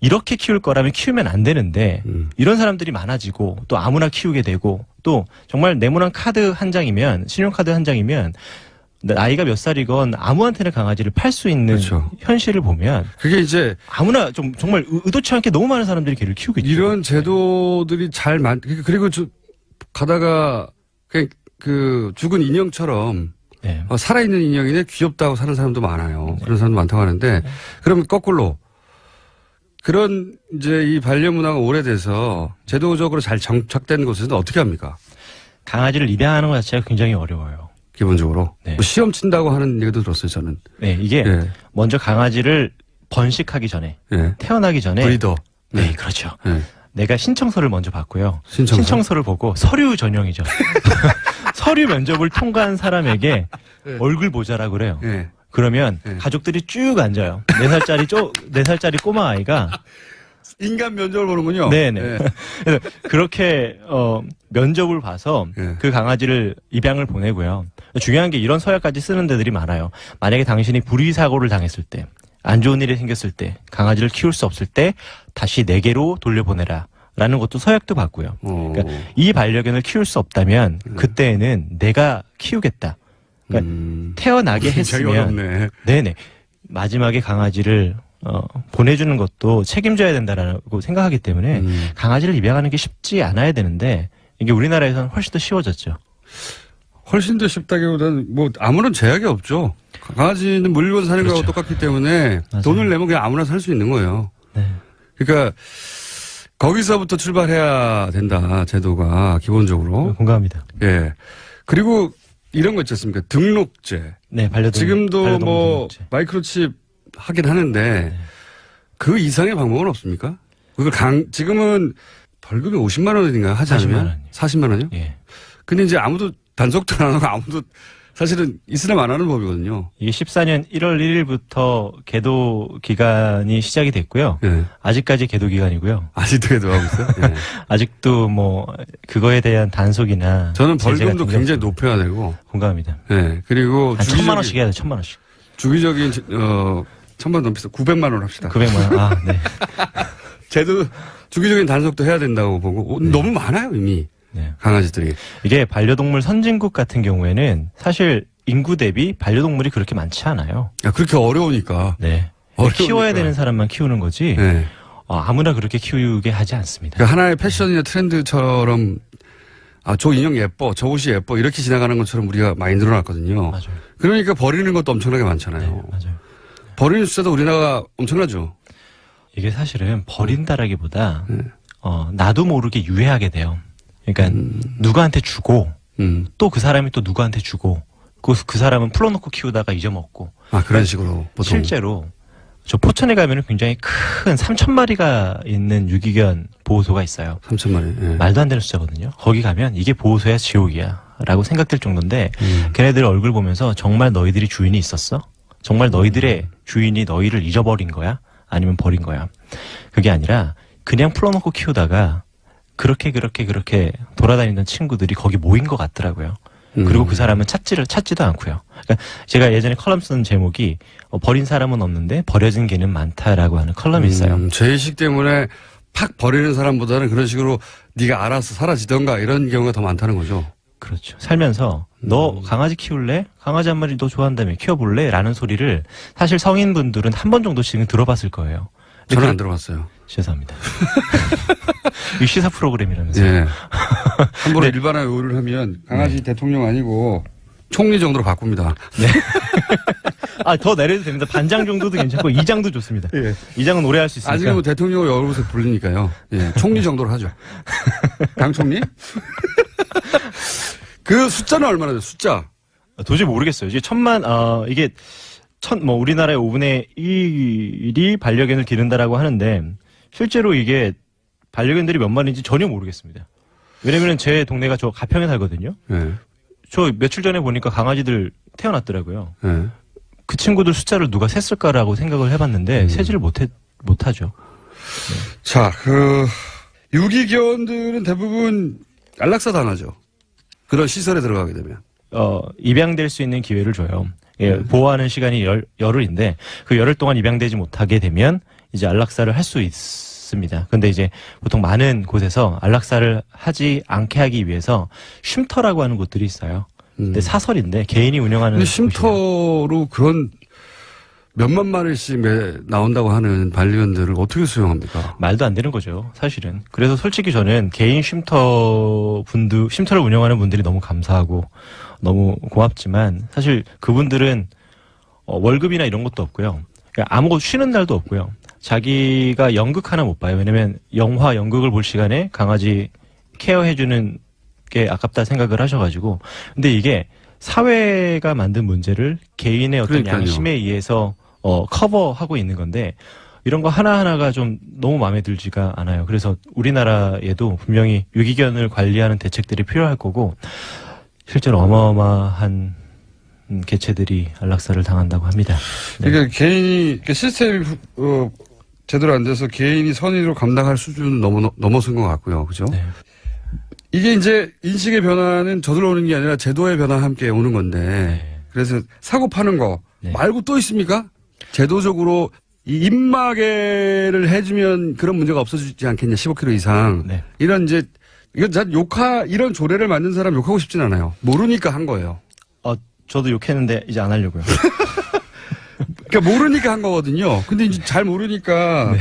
이렇게 키울 거라면 키우면 안 되는데 이런 사람들이 많아지고 또 아무나 키우게 되고 또 정말 네모난 카드 한 장이면 신용카드 한 장이면 나이가 몇 살이건 아무한테나 강아지를 팔 수 있는 그렇죠. 현실을 보면 그게 이제 아무나 좀 정말 의도치 않게 너무 많은 사람들이 개를 키우고 있죠. 이런 제도들이 그리고 가다가 그냥 그 죽은 인형처럼 네. 살아있는 인형이네 귀엽다고 사는 사람도 많아요. 그런 사람도 많다고 하는데 그러면 거꾸로 그런 이제 이 반려 문화가 오래돼서 제도적으로 잘 정착된 곳에서는 어떻게 합니까? 강아지를 입양하는 것 자체가 굉장히 어려워요. 기본적으로. 네. 뭐 시험 친다고 하는 얘기도 들었어요, 저는. 네, 이게 예. 먼저 강아지를 번식하기 전에 예. 태어나기 전에 브리더. 네, 그렇죠. 예. 내가 신청서를 먼저 받고요. 신청서? 신청서를 보고 서류 전형이죠. 서류 면접을 통과한 사람에게 얼굴 보자라고 그래요. 예. 그러면 가족들이 쭉 앉아요. 4살짜리 꼬마 아이가 인간 면접을 보는군요. 네네. 예. 그래서 그렇게 면접을 봐서 예. 그 강아지를 입양을 보내고요. 중요한 게 이런 서약까지 쓰는 데들이 많아요. 만약에 당신이 불의 사고를 당했을 때, 안 좋은 일이 생겼을 때, 강아지를 키울 수 없을 때 다시 내게로 돌려보내라. 라는 것도 서약도 받고요. 그러니까 이 반려견을 키울 수 없다면 그때는 내가 키우겠다. 그러니까 태어나게 굉장히 했으면 어렵네. 네네 마지막에 강아지를 보내주는 것도 책임져야 된다라고 생각하기 때문에 강아지를 입양하는 게 쉽지 않아야 되는데 이게 우리나라에서는 훨씬 더 쉬워졌죠. 훨씬 더 쉽다기보다는 뭐 아무런 제약이 없죠. 강아지는 물건 사는 거하고 그렇죠. 똑같기 때문에 맞아요. 돈을 내면 그냥 아무나 살 수 있는 거예요. 네. 그러니까 거기서부터 출발해야 된다. 제도가 기본적으로. 공감합니다. 예. 그리고 이런 거 있지 않습니까? 등록제. 네, 지금도 반려동물 뭐 등록제. 마이크로칩 하긴 하는데 그 이상의 방법은 없습니까? 그걸 지금은 벌금이 50만 원인가 하지 40만 않으면? 원이요. 40만 원이요? 예. 근데 이제 아무도 단속도 안 하고 아무도 사실은 있으면 안 하는 법이거든요. 이게 14년 1월 1일부터 계도 기간이 시작이 됐고요. 예. 아직까지 계도 기간이고요. 아직도 계도하고 있어요? 예. 아직도 뭐 그거에 대한 단속이나 저는 제재 벌금도 같은 게 굉장히 없습니다. 높여야 되고. 공감합니다. 예. 그리고 한 1,000만 원씩 해야 돼. 1,000만 원씩. 주기적인 1,000만 원 넘겠어. 900만 원 합시다. 900만 원. 아, 네. 쟤도 주기적인 단속도 해야 된다고 보고 너무 많아요 이미 네. 강아지들이. 이게 반려동물 선진국 같은 경우에는 사실 인구 대비 반려동물이 그렇게 많지 않아요. 야, 그렇게 어려우니까. 네. 어려우니까. 키워야 되는 사람만 키우는 거지. 네. 아무나 그렇게 키우게 하지 않습니다. 그러니까 하나의 패션이나 트렌드처럼 저 인형 예뻐, 저 옷이 예뻐 이렇게 지나가는 것처럼 우리가 많이 늘어났거든요. 맞아요. 그러니까 버리는 것도 엄청나게 많잖아요. 네, 맞아요. 버리는 숫자도 우리나라가 엄청나죠. 이게 사실은 버린다라기보다 나도 모르게 유해하게 돼요. 그러니까 누구한테 주고 또 그 사람이 또 누구한테 주고 그 사람은 풀어놓고 키우다가 잊어먹고. 그런 식으로 보통. 실제로 저 포천에 가면은 굉장히 큰 3,000마리가 있는 유기견 보호소가 있어요. 3,000마리. 예. 말도 안 되는 숫자거든요. 거기 가면 이게 보호소야 지옥이야 라고 생각될 정도인데 걔네들 얼굴 보면서 정말 너희들이 주인이 있었어? 정말 너희들의 주인이 너희를 잊어버린 거야? 아니면 버린 거야? 그게 아니라 그냥 풀어놓고 키우다가 그렇게 돌아다니던 친구들이 거기 모인 것 같더라고요. 그리고 그 사람은 찾지도 않고요. 그러니까 제가 예전에 컬럼 쓴 제목이 버린 사람은 없는데 버려진 개는 많다라고 하는 컬럼이 있어요. 죄의식 때문에 팍 버리는 사람보다는 그런 식으로 네가 알아서 사라지던가 이런 경우가 더 많다는 거죠. 그렇죠. 살면서 너 강아지 키울래? 강아지 한 마리 너 좋아한다며 키워볼래? 라는 소리를 사실 성인분들은 한 번 정도씩은 들어봤을 거예요. 저는 안 들어봤어요. 죄송합니다. 이 시사 프로그램이라면서요. 예. 함부로 네. 일반화 요구를 하면 강아지 대통령 아니고 총리 정도로 바꿉니다. 더 내려도 됩니다. 반장 정도도 괜찮고 2장도 좋습니다. 예. 2장은 오래 할 수 있으니까. 아직은 뭐 대통령을 여러 곳에 불리니까요. 예. 총리 정도로 하죠. 당 총리? 그 숫자는 얼마나 돼요? 숫자. 도저히 모르겠어요. 이게 이게 우리나라의 5분의 1이 반려견을 기른다라고 하는데 실제로 이게 반려견들이 몇 마리인지 전혀 모르겠습니다. 왜냐면 제 동네가 저 가평에 살거든요. 예. 저 며칠 전에 보니까 강아지들 태어났더라고요. 예. 그 친구들 숫자를 누가 셌을까라고 생각을 해봤는데 세지를 못하죠. 자, 유기견들은 대부분 안락사 당하죠. 그런 시설에 들어가게 되면. 입양될 수 있는 기회를 줘요. 예, 보호하는 시간이 열흘인데 그 열흘 동안 입양되지 못하게 되면 이제 안락사를 할 수 있습니다. 근데 이제 보통 많은 곳에서 안락사를 하지 않게 하기 위해서 쉼터라고 하는 곳들이 있어요. 근데 사설인데 개인이 운영하는 근데 곳이에요. 쉼터로 그런 몇만 마리씩 나온다고 하는 반려견들을 어떻게 수용합니까? 말도 안 되는 거죠, 사실은. 그래서 솔직히 저는 개인 쉼터를 운영하는 분들이 너무 감사하고 너무 고맙지만 사실 그분들은 월급이나 이런 것도 없고요. 그러니까 아무것도 쉬는 날도 없고요. 자기가 연극 하나 못 봐요. 왜냐면 연극을 볼 시간에 강아지 케어해주는 게 아깝다 생각을 하셔가지고. 근데 이게 사회가 만든 문제를 개인의 어떤 그러니까요. 양심에 의해서 커버하고 있는 건데 이런 거 하나하나가 좀 너무 마음에 들지가 않아요. 그래서 우리나라에도 분명히 유기견을 관리하는 대책들이 필요할 거고 실제로 어마어마한 개체들이 안락사를 당한다고 합니다. 네. 그러니까 그러니까 시스템이 제대로 안 돼서 개인이 선의로 감당할 수준은 넘어선 것 같고요. 그죠? 네. 이게 이제 인식의 변화는 저절로 오는 게 아니라 제도의 변화와 함께 오는 건데 네. 그래서 사고 파는 거 네. 말고 또 있습니까? 제도적으로 이 입마개를 해주면 그런 문제가 없어지지 않겠냐 15kg 이상 네. 이런 이제 이런 조례를 만든 사람 욕하고 싶진 않아요. 모르니까 한 거예요. 저도 욕했는데 이제 안 하려고요. 그러니까 모르니까 한 거거든요. 근데 이제 잘 모르니까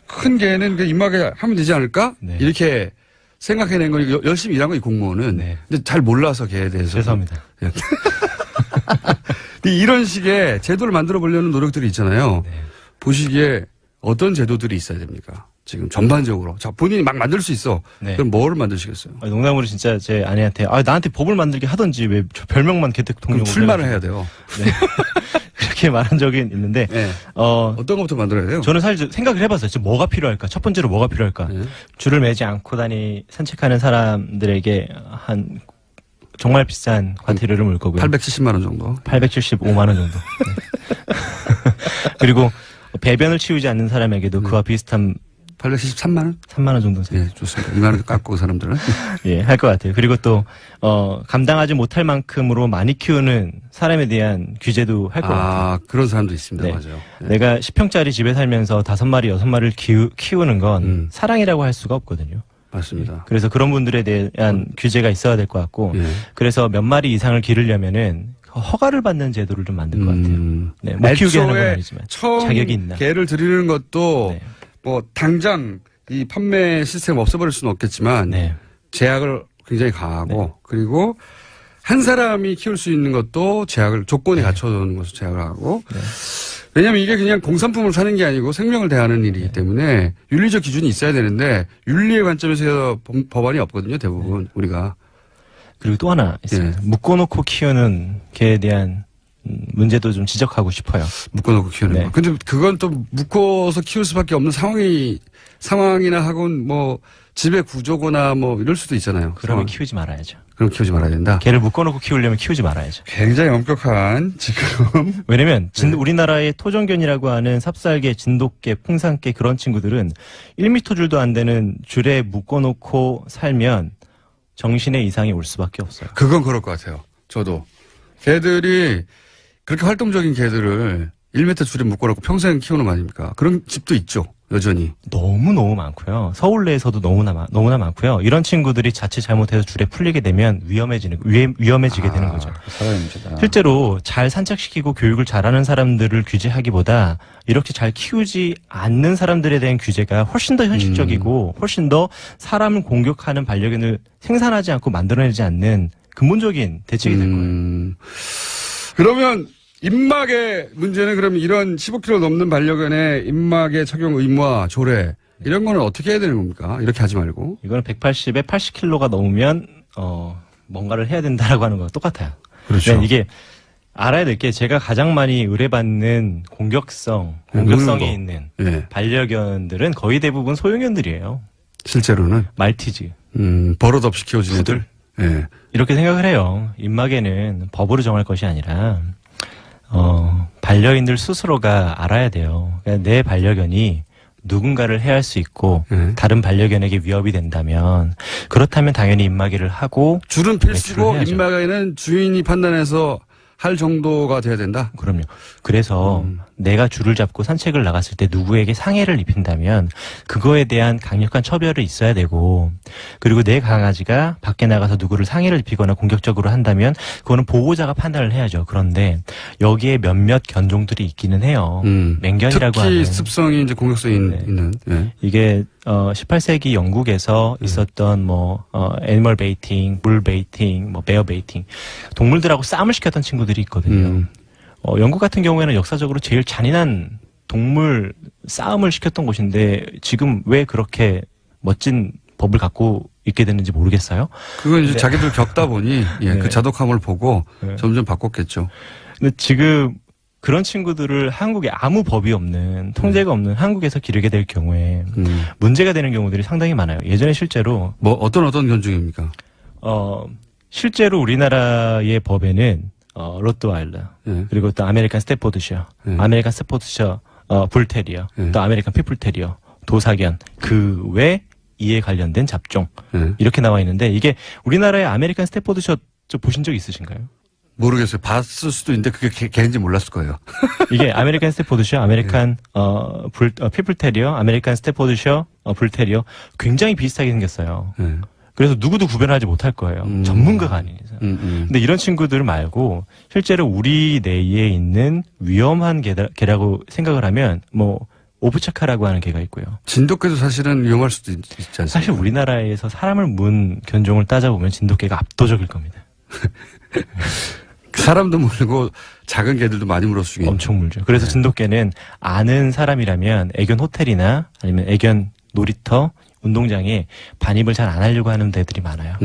큰 개는 입마개 하면 되지 않을까? 네. 이렇게 생각해낸 거니까 열심히 일한 거 이 공무원은. 네. 근데 잘 몰라서 개에 대해서. 죄송합니다. 근데 이런 식의 제도를 만들어 보려는 노력들이 있잖아요. 네. 보시기에 어떤 제도들이 있어야 됩니까? 지금 전반적으로. 자, 본인이 막 만들 수 있어. 네. 그럼 뭐를 만드시겠어요? 농담으로 진짜 제 아내한테 나한테 법을 만들게 하던지 왜 저 별명만 개택통령으로 그럼 출마를 해야 돼요. 네. 이렇게 말한 적이 있는데 네. 어떤 것부터 만들어야 돼요? 저는 사실 생각을 해봤어요. 지금 뭐가 필요할까? 첫 번째로 뭐가 필요할까? 네. 줄을 매지 않고 산책하는 사람들에게 한 정말 비싼 과태료를 물 거고요. 870만 원 정도. 875만 원 정도. 네. 그리고 배변을 치우지 않는 사람에게도 그와 비슷한 873만 원? 3만 원 정도 예, 좋습니다. 2만 원 깎고 사람들은. 예, 할 것 같아요. 그리고 또 감당하지 못할 만큼으로 많이 키우는 사람에 대한 규제도 할 것 같아요. 그런 사람도 있습니다. 네. 맞아요. 예. 내가 10평짜리 집에 살면서 5마리, 6마리를 키우는 건 사랑이라고 할 수가 없거든요. 맞습니다. 그래서 그런 분들에 대한 규제가 있어야 될 것 같고, 예. 그래서 몇 마리 이상을 기르려면은 허가를 받는 제도를 좀 만들 것 같아요. 네, 못 키우게 하는 건 아니지만 처음 자격이 있나? 개를 들이는 것도 네. 뭐 당장 이 판매 시스템 없애버릴 수는 없겠지만 네. 제약을 굉장히 강하고 네. 그리고 한 사람이 키울 수 있는 것도 조건이 갖춰놓는 것을 제약을 하고 네. 왜냐하면 이게 그냥 공산품을 사는 게 아니고 생명을 대하는 일이기 때문에 윤리적 기준이 있어야 되는데 윤리의 관점에서 법안이 없거든요. 대부분 우리가. 그리고 또 하나 있습니다. 묶어놓고 키우는 개에 대한 문제도 좀 지적하고 싶어요. 묶어놓고 키우는 네. 거. 근데 그건 또 묶어서 키울 수밖에 없는 상황이나 하곤 뭐 집의 구조거나 뭐 이럴 수도 있잖아요. 그러면 키우지 말아야죠. 그럼 키우지 말아야 된다. 개를 묶어놓고 키우려면 키우지 말아야죠. 굉장히 엄격한 지금. 왜냐면 우리나라의 토종견이라고 하는 삽살개, 진돗개, 풍산개 그런 친구들은 1m 줄도 안 되는 줄에 묶어놓고 살면 정신에 이상이 올 수밖에 없어요. 그건 그럴 것 같아요. 저도. 개들이 그렇게 활동적인 개들을 1m 줄에 묶어놓고 평생 키우는 거 아닙니까? 그런 집도 있죠. 여전히. 너무너무 많고요. 서울 내에서도 너무나 많고요. 이런 친구들이 자칫 잘못해서 줄에 풀리게 되면 위험해지게 되는 거죠. 사회의 문제다. 실제로 잘 산책시키고 교육을 잘하는 사람들을 규제하기보다 이렇게 잘 키우지 않는 사람들에 대한 규제가 훨씬 더 현실적이고 훨씬 더 사람을 공격하는 반려견을 생산하지 않고 만들어내지 않는 근본적인 대책이 될 거예요. 그러면 입막의 문제는 그럼 이런 15kg 넘는 반려견의 입막의 착용 의무와 조례 이런 거는 어떻게 해야 되는 겁니까? 이렇게 하지 말고. 이거는 180에 80kg가 넘으면 뭔가를 해야 된다라고 하는 거랑 똑같아요. 그렇죠. 네, 이게 알아야 될 게 제가 가장 많이 의뢰받는 공격성이 있는 반려견들은 거의 대부분 소형견들이에요. 실제로는 말티즈. 버릇 없이 키워진 애들. 예. 이렇게 생각을 해요. 입막에는 법으로 정할 것이 아니라 반려인들 스스로가 알아야 돼요. 그러니까 내 반려견이 누군가를 해할 수 있고 다른 반려견에게 위협이 된다면 그렇다면 당연히 입마개를 하고 줄은 필수고 입마개는 주인이 판단해서 할 정도가 돼야 된다? 그럼요. 그래서 내가 줄을 잡고 산책을 나갔을 때 누구에게 상해를 입힌다면 그거에 대한 강력한 처벌이 있어야 되고 그리고 내 강아지가 밖에 나가서 누구를 상해를 입히거나 공격적으로 한다면 그거는 보호자가 판단을 해야죠. 그런데 여기에 몇몇 견종들이 있기는 해요. 맹견이라고 특히 하는. 습성이 이제 공격성이 있는. 네. 이게 18세기 영국에서 있었던 애니멀 베이팅, 물 베이팅, 베어 베이팅 동물들하고 싸움을 시켰던 친구들이 있거든요. 영국 같은 경우에는 역사적으로 제일 잔인한 동물 싸움을 시켰던 곳인데 지금 왜 그렇게 멋진 법을 갖고 있게 됐는지 모르겠어요. 그건 이제 자기들 겪다 보니 그 자독함을 보고 점점 바꿨겠죠. 근데 지금 그런 친구들을 한국에 아무 법이 없는 통제가 없는 한국에서 기르게 될 경우에 문제가 되는 경우들이 상당히 많아요. 예전에 실제로 어떤 견종입니까? 실제로 우리나라의 법에는 로트와일러 그리고 또 아메리칸 스테포드셔, 아메리칸 스테포드셔 불테리어, 또 아메리칸 피플테리어, 도사견 그 외 이에 관련된 잡종 이렇게 나와 있는데 이게 우리나라의 아메리칸 스테포드셔 보신 적 있으신가요? 모르겠어요. 봤을 수도 있는데 그게 개인지 몰랐을 거예요. 이게 아메리칸 스테포드셔, 아메리칸 피플테리어, 아메리칸 스테포드셔 불테리어 굉장히 비슷하게 생겼어요. 그래서 누구도 구별하지 못할 거예요. 전문가가 아닌 이상. 근데 이런 친구들 말고 실제로 우리 내에 있는 위험한 개라고 생각을 하면 오브차카라고 하는 개가 있고요. 진돗개도 사실은 위험할 수도 있지 않습니까? 사실 우리나라에서 사람을 문 견종을 따져보면 진돗개가 압도적일 겁니다. 사람도 물고 작은 개들도 많이 물어주겠죠. 엄청 물죠. 그래서 진돗개는 아는 사람이라면 애견 호텔이나 아니면 애견 놀이터, 운동장에 반입을 잘 안 하려고 하는 데들이 많아요.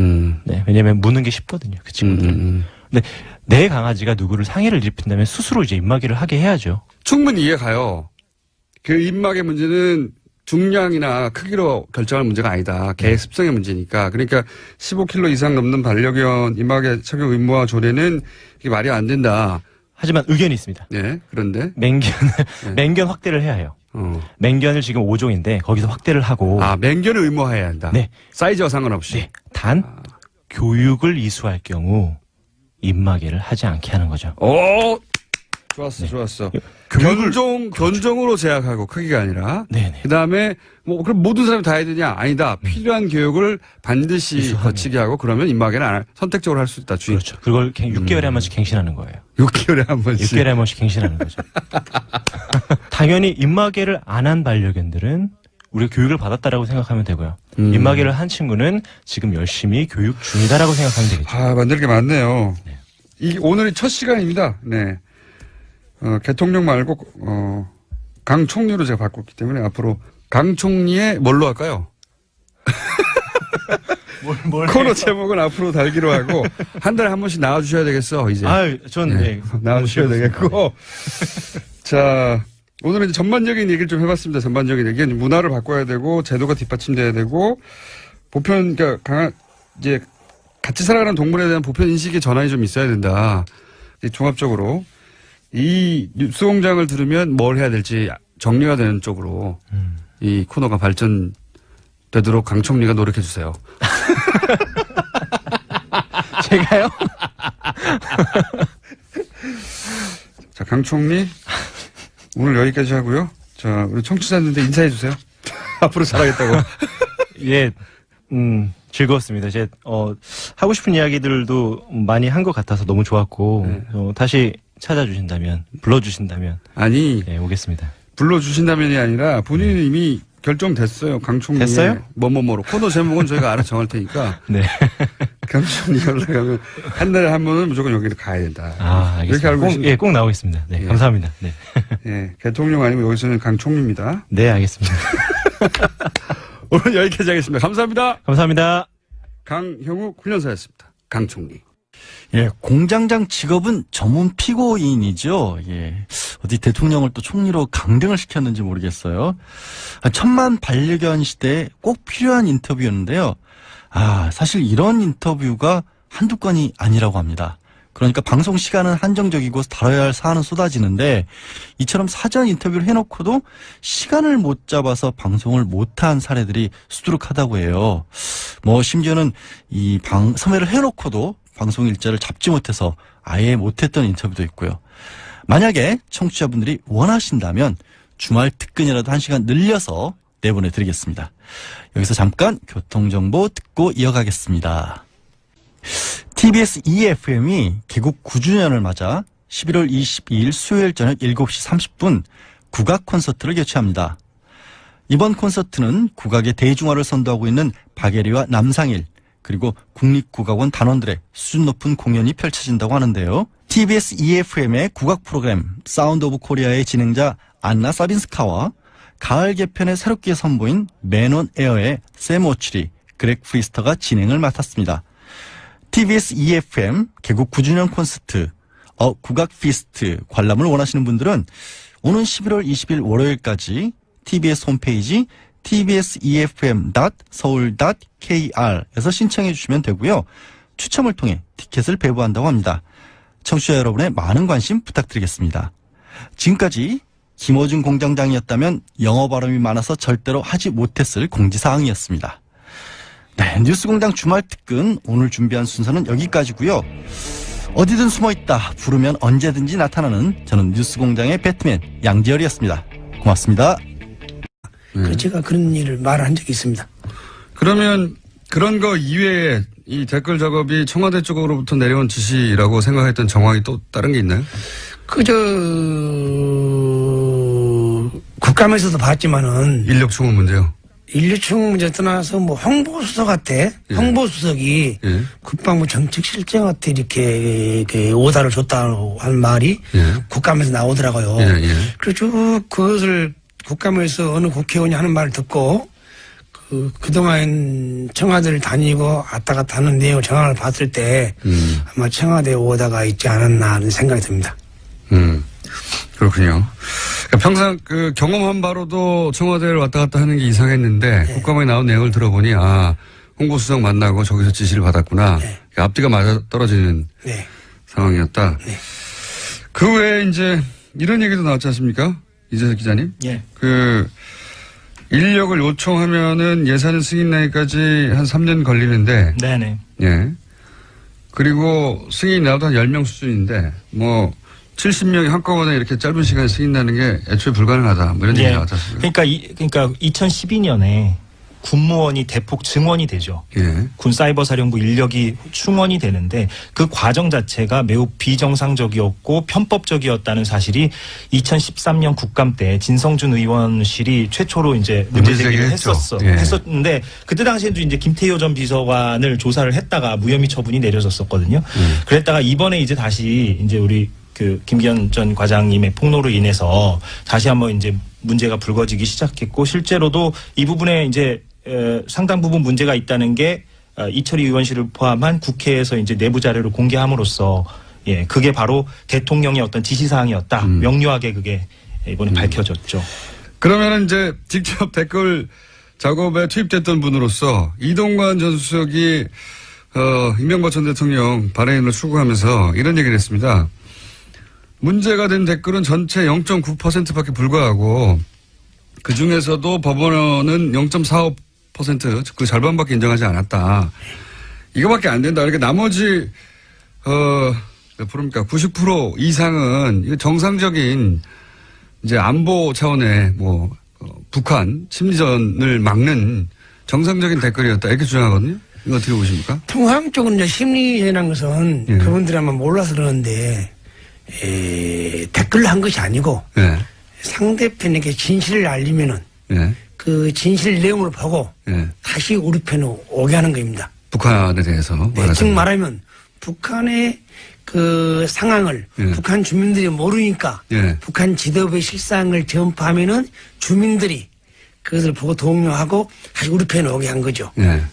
네, 왜냐면 무는 게 쉽거든요, 그 친구들은. 근데 내 강아지가 누구를 상해를 일으킨다면 스스로 이제 입마개를 하게 해야죠. 충분히 이해가요. 그 입마개 문제는 중량이나 크기로 결정할 문제가 아니다. 개 습성의 문제니까. 그러니까 15kg 이상 넘는 반려견 입마개 착용 의무화 조례는 이게 말이 안 된다. 하지만 의견이 있습니다. 네, 그런데 맹견 확대를 해야 해요. 맹견을 지금 5종인데 거기서 확대를 하고. 맹견을 의무화해야 한다. 네. 사이즈와 상관없이. 네. 단 교육을 이수할 경우 입마개를 하지 않게 하는 거죠. 오, 좋았어. 견종으로 제약하고 크기가 아니라. 네네. 그 다음에 그럼 모든 사람이 다 해야 되냐? 아니다. 필요한 교육을 반드시 거치게 하고 그러면 입마개는 선택적으로 할 수 있다. 주인. 그렇죠. 그걸 6개월에 한 번씩 갱신하는 거예요. 6개월에 한 번씩. 6개월에 한 번씩 갱신하는 거죠. 당연히 입마개를 안 한 반려견들은 우리가 교육을 받았다라고 생각하면 되고요. 입마개를 한 친구는 지금 열심히 교육 중이다라고 생각하면 되겠죠. 만들 게 많네요. 네. 오늘이 첫 시간입니다. 네. 개통령 말고, 강 총리로 제가 바꿨기 때문에 앞으로 강 총리의 뭘로 할까요? 코너 제목은 앞으로 달기로 하고, 한 달에 한 번씩 나와주셔야 되겠어, 이제. 네. 나와주셔야 되겠고. 자, 오늘은 이제 전반적인 얘기를 좀 해봤습니다. 전반적인 얘기. 문화를 바꿔야 되고, 제도가 뒷받침돼야 되고, 그러니까 이제 같이 살아가는 동물에 대한 보편 인식의 전환이 좀 있어야 된다. 종합적으로. 이 뉴스공장을 들으면 뭘 해야 될지 정리가 되는 쪽으로 이 코너가 발전되도록 강 총리가 노력해 주세요. 제가요? 자, 강 총리 오늘 여기까지 하고요. 자, 우리 청취자분들 인사해 주세요. 앞으로 잘하겠다고. 예, 즐거웠습니다. 이제 하고 싶은 이야기들도 많이 한 것 같아서 너무 좋았고 다시 찾아주신다면, 불러주신다면. 네, 오겠습니다. 불러주신다면이 아니라 본인이 이미 결정됐어요. 강 총리. 됐어요? 뭐뭐로. 코너 제목은 저희가 알아서 정할 테니까. 네. 강 총리 연락하면 한 달에 한 번은 무조건 여기를 가야 된다. 알겠습니다. 이렇게 알고 계십니까? 꼭 나오겠습니다. 네, 감사합니다. 네. 예, 대통령 아니면 여기서는 강 총리입니다. 네, 알겠습니다. 오늘 여기까지 하겠습니다. 감사합니다. 감사합니다. 강형욱 훈련사였습니다. 강 총리. 예, 공장장 직업은 전문 피고인이죠. 예. 어디 대통령을 또 총리로 강등을 시켰는지 모르겠어요. 천만 반려견 시대에 꼭 필요한 인터뷰였는데요. 사실 이런 인터뷰가 한두 건이 아니라고 합니다. 그러니까 방송 시간은 한정적이고 다뤄야 할 사안은 쏟아지는데 이처럼 사전 인터뷰를 해놓고도 시간을 못 잡아서 방송을 못한 사례들이 수두룩하다고 해요. 심지어는 섭외를 해놓고도 방송 일자를 잡지 못해서 아예 못했던 인터뷰도 있고요. 만약에 청취자분들이 원하신다면 주말 특근이라도 1시간 늘려서 내보내드리겠습니다. 여기서 잠깐 교통정보 듣고 이어가겠습니다. TBS EFM이 개국 9주년을 맞아 11월 22일 수요일 저녁 7시 30분 국악 콘서트를 개최합니다. 이번 콘서트는 국악의 대중화를 선도하고 있는 박예리와 남상일 그리고 국립국악원 단원들의 수준 높은 공연이 펼쳐진다고 하는데요. TBS EFM의 국악 프로그램 사운드 오브 코리아의 진행자 안나 사빈스카와 가을 개편에 새롭게 선보인 맨 온 에어의 샘 오츄리, 그렉 프리스터가 진행을 맡았습니다. TBS EFM 개국 9주년 콘서트 국악 피스트 관람을 원하시는 분들은 오는 11월 20일 월요일까지 TBS 홈페이지 tbsefm.seoul.kr에서 신청해 주시면 되고요. 추첨을 통해 티켓을 배부한다고 합니다. 청취자 여러분의 많은 관심 부탁드리겠습니다. 지금까지 김어준 공장장이었다면 영어 발음이 많아서 절대로 하지 못했을 공지사항이었습니다. 네, 뉴스공장 주말 특근 오늘 준비한 순서는 여기까지고요. 어디든 숨어있다 부르면 언제든지 나타나는 저는 뉴스공장의 배트맨 양지열이었습니다. 고맙습니다. 제가 그런 일을 말한 적이 있습니다. 그러면 그런 거 이외에 이 댓글 작업이 청와대 쪽으로부터 내려온 지시라고 생각했던 정황이 또 다른 게 있나요? 국감에서도 봤지만은 인력 충원 문제요. 인력 충원 문제 떠나서 홍보수석한테 홍보수석이 국방부 정책실장한테 이렇게 오다를 줬다고 하는 말이 국감에서 나오더라고요. 그래서 쭉 그것을 국감에서 어느 국회의원이 하는 말을 듣고 그동안 청와대를 다니고 왔다 갔다 하는 내용을 정황을 봤을 때 아마 청와대에 오다가 있지 않았나 하는 생각이 듭니다. 그렇군요. 그러니까 평상 경험한 바로도 청와대를 왔다 갔다 하는 게 이상했는데 국감에 나온 내용을 들어보니 홍보수석 만나고 저기서 지시를 받았구나. 앞뒤가 맞아 떨어지는 상황이었다. 그 외에 이제 이런 얘기도 나왔지 않습니까? 이재석 기자님? 예. 인력을 요청하면은 예산 승인 나기까지 한 3년 걸리는데. 네네. 예. 그리고 승인이 나도 한 10명 수준인데, 70명이 한꺼번에 이렇게 짧은 시간에 승인 나는 게 애초에 불가능하다. 이런 얘기 나왔지 않습니까? 그러니까 2012년에 군무원이 대폭 증원이 되죠. 예. 군 사이버 사령부 인력이 충원이 되는데 그 과정 자체가 매우 비정상적이었고 편법적이었다는 사실이 2013년 국감 때 진성준 의원실이 최초로 이제 문제 제기를 했었는데 그때 당시에도 이제 김태효 전 비서관을 조사를 했다가 무혐의 처분이 내려졌었거든요. 그랬다가 이번에 이제 다시 이제 우리 김기현 전 과장님의 폭로로 인해서 다시 한번 이제 문제가 불거지기 시작했고 실제로도 이 부분에 이제 상당 부분 문제가 있다는 게 이철희 의원실을 포함한 국회에서 이제 내부 자료를 공개함으로써 그게 바로 대통령의 어떤 지시사항이었다. 명료하게 그게 이번에 밝혀졌죠. 그러면은 이제 직접 댓글 작업에 투입됐던 분으로서 이동관 전 수석이 이명박 전 대통령 발행인을 추구하면서 이런 얘기를 했습니다. 문제가 된 댓글은 전체 0.9%밖에 불과하고 그중에서도 법원은 0.45% 그 절반밖에 인정하지 않았다. 이거밖에 안 된다. 그러니까 나머지 몇 프로입니까? 90% 이상은 정상적인 이제 안보 차원의 북한 심리전을 막는 정상적인 댓글이었다. 이렇게 주장하거든요. 이거 어떻게 보십니까? 통상적으로 이제 심리전이라는 것은 그분들이 아마 몰라서 그러는데 댓글로 한 것이 아니고 상대편에게 진실을 알리면은 그 진실 내용을 보고 다시 우리 편으로 오게 하는 겁니다. 북한에 대해서 즉 말하면 북한의 그 상황을 북한 주민들이 모르니까 북한 지도부의 실상을 전파하면은 주민들이 그것을 보고 동요하고 다시 우리 편에 오게 한 거죠.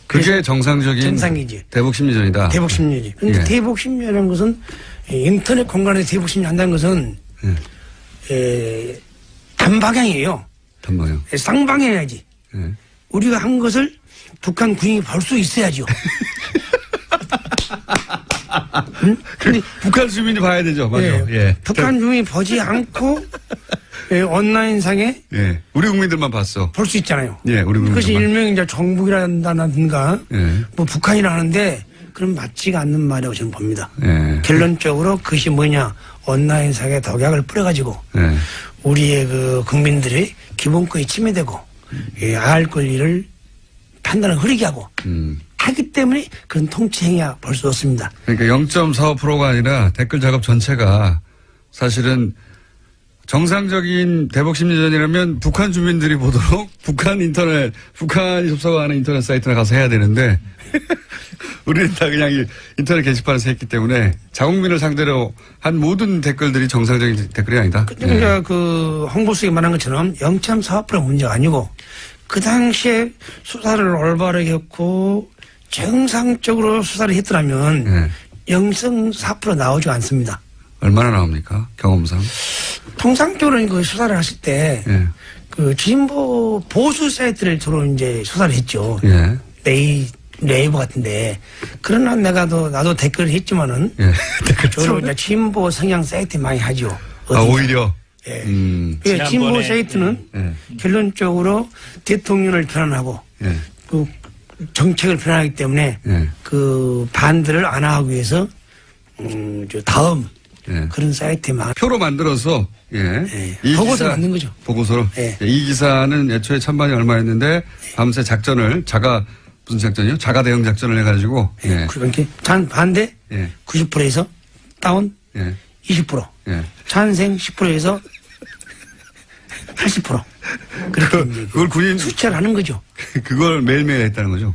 그게 정상이지. 대북 심리전이다. 대북 심리전. 그런데 대북 심리라는 것은 인터넷 공간에서 대북 심리 한다는 것은 단방향이에요. 단방향. 쌍방향이야지. 우리가 한 것을 북한 군인이 볼 수 있어야죠. 응? 근데 북한 주민이 봐야 되죠. 맞아요. 북한 주민이 보지 않고 온라인상에 우리 국민들만 봤어. 볼 수 있잖아요. 우리 국민들만. 그것이 일명 이제 정북이라든가 북한이라 하는데 그럼 맞지가 않는 말이라고 저는 봅니다. 결론적으로 그것이 뭐냐 온라인상에 독약을 뿌려가지고 우리의 그 국민들의 기본권이 침해되고 알 권리를 판단을 흐리게 하고 하기 때문에 그런 통치 행위야 볼 수 없습니다. 그러니까 0.45%가 아니라 댓글 작업 전체가 사실은 정상적인 대북 심리전이라면 북한 주민들이 보도록 북한이 접속하는 인터넷 사이트나 가서 해야 되는데 우리는 다 그냥 인터넷 게시판에서 했기 때문에 자국민을 상대로 한 모든 댓글들이 정상적인 댓글이 아니다. 그러니까 그 홍보수석이 말한 것처럼 0.45% 문제가 아니고 그 당시에 수사를 올바르게 했고 정상적으로 수사를 했더라면 0.4% 나오지 않습니다. 얼마나 나옵니까? 경험상? 통상적으로는 그 수사를 했을 때 그 진보 보수 사이트를 주로 이제 수사를 했죠. 네이버 같은데 그러나 나도 댓글을 했지만은 주로 이제 진보 성향 사이트 많이 하죠. 오히려. 진보 사이트는 결론적으로 대통령을 비난하고 그 정책을 비난하기 때문에 그 반대를 안 하기 위해서 다음 그런 사이트만 표로 만들어서 보고서 만든 거죠. 보고서로. 이 기사는 애초에 찬반이 얼마였는데 밤새 작전을 무슨 작전이요? 자가 대응 작전을 해가지고. 그렇게 반대 90%에서 다운 20%. 찬생 10%에서 80%. 그렇게 그걸 군인 수치를 하는 거죠. 그걸 매일매일 했다는 거죠.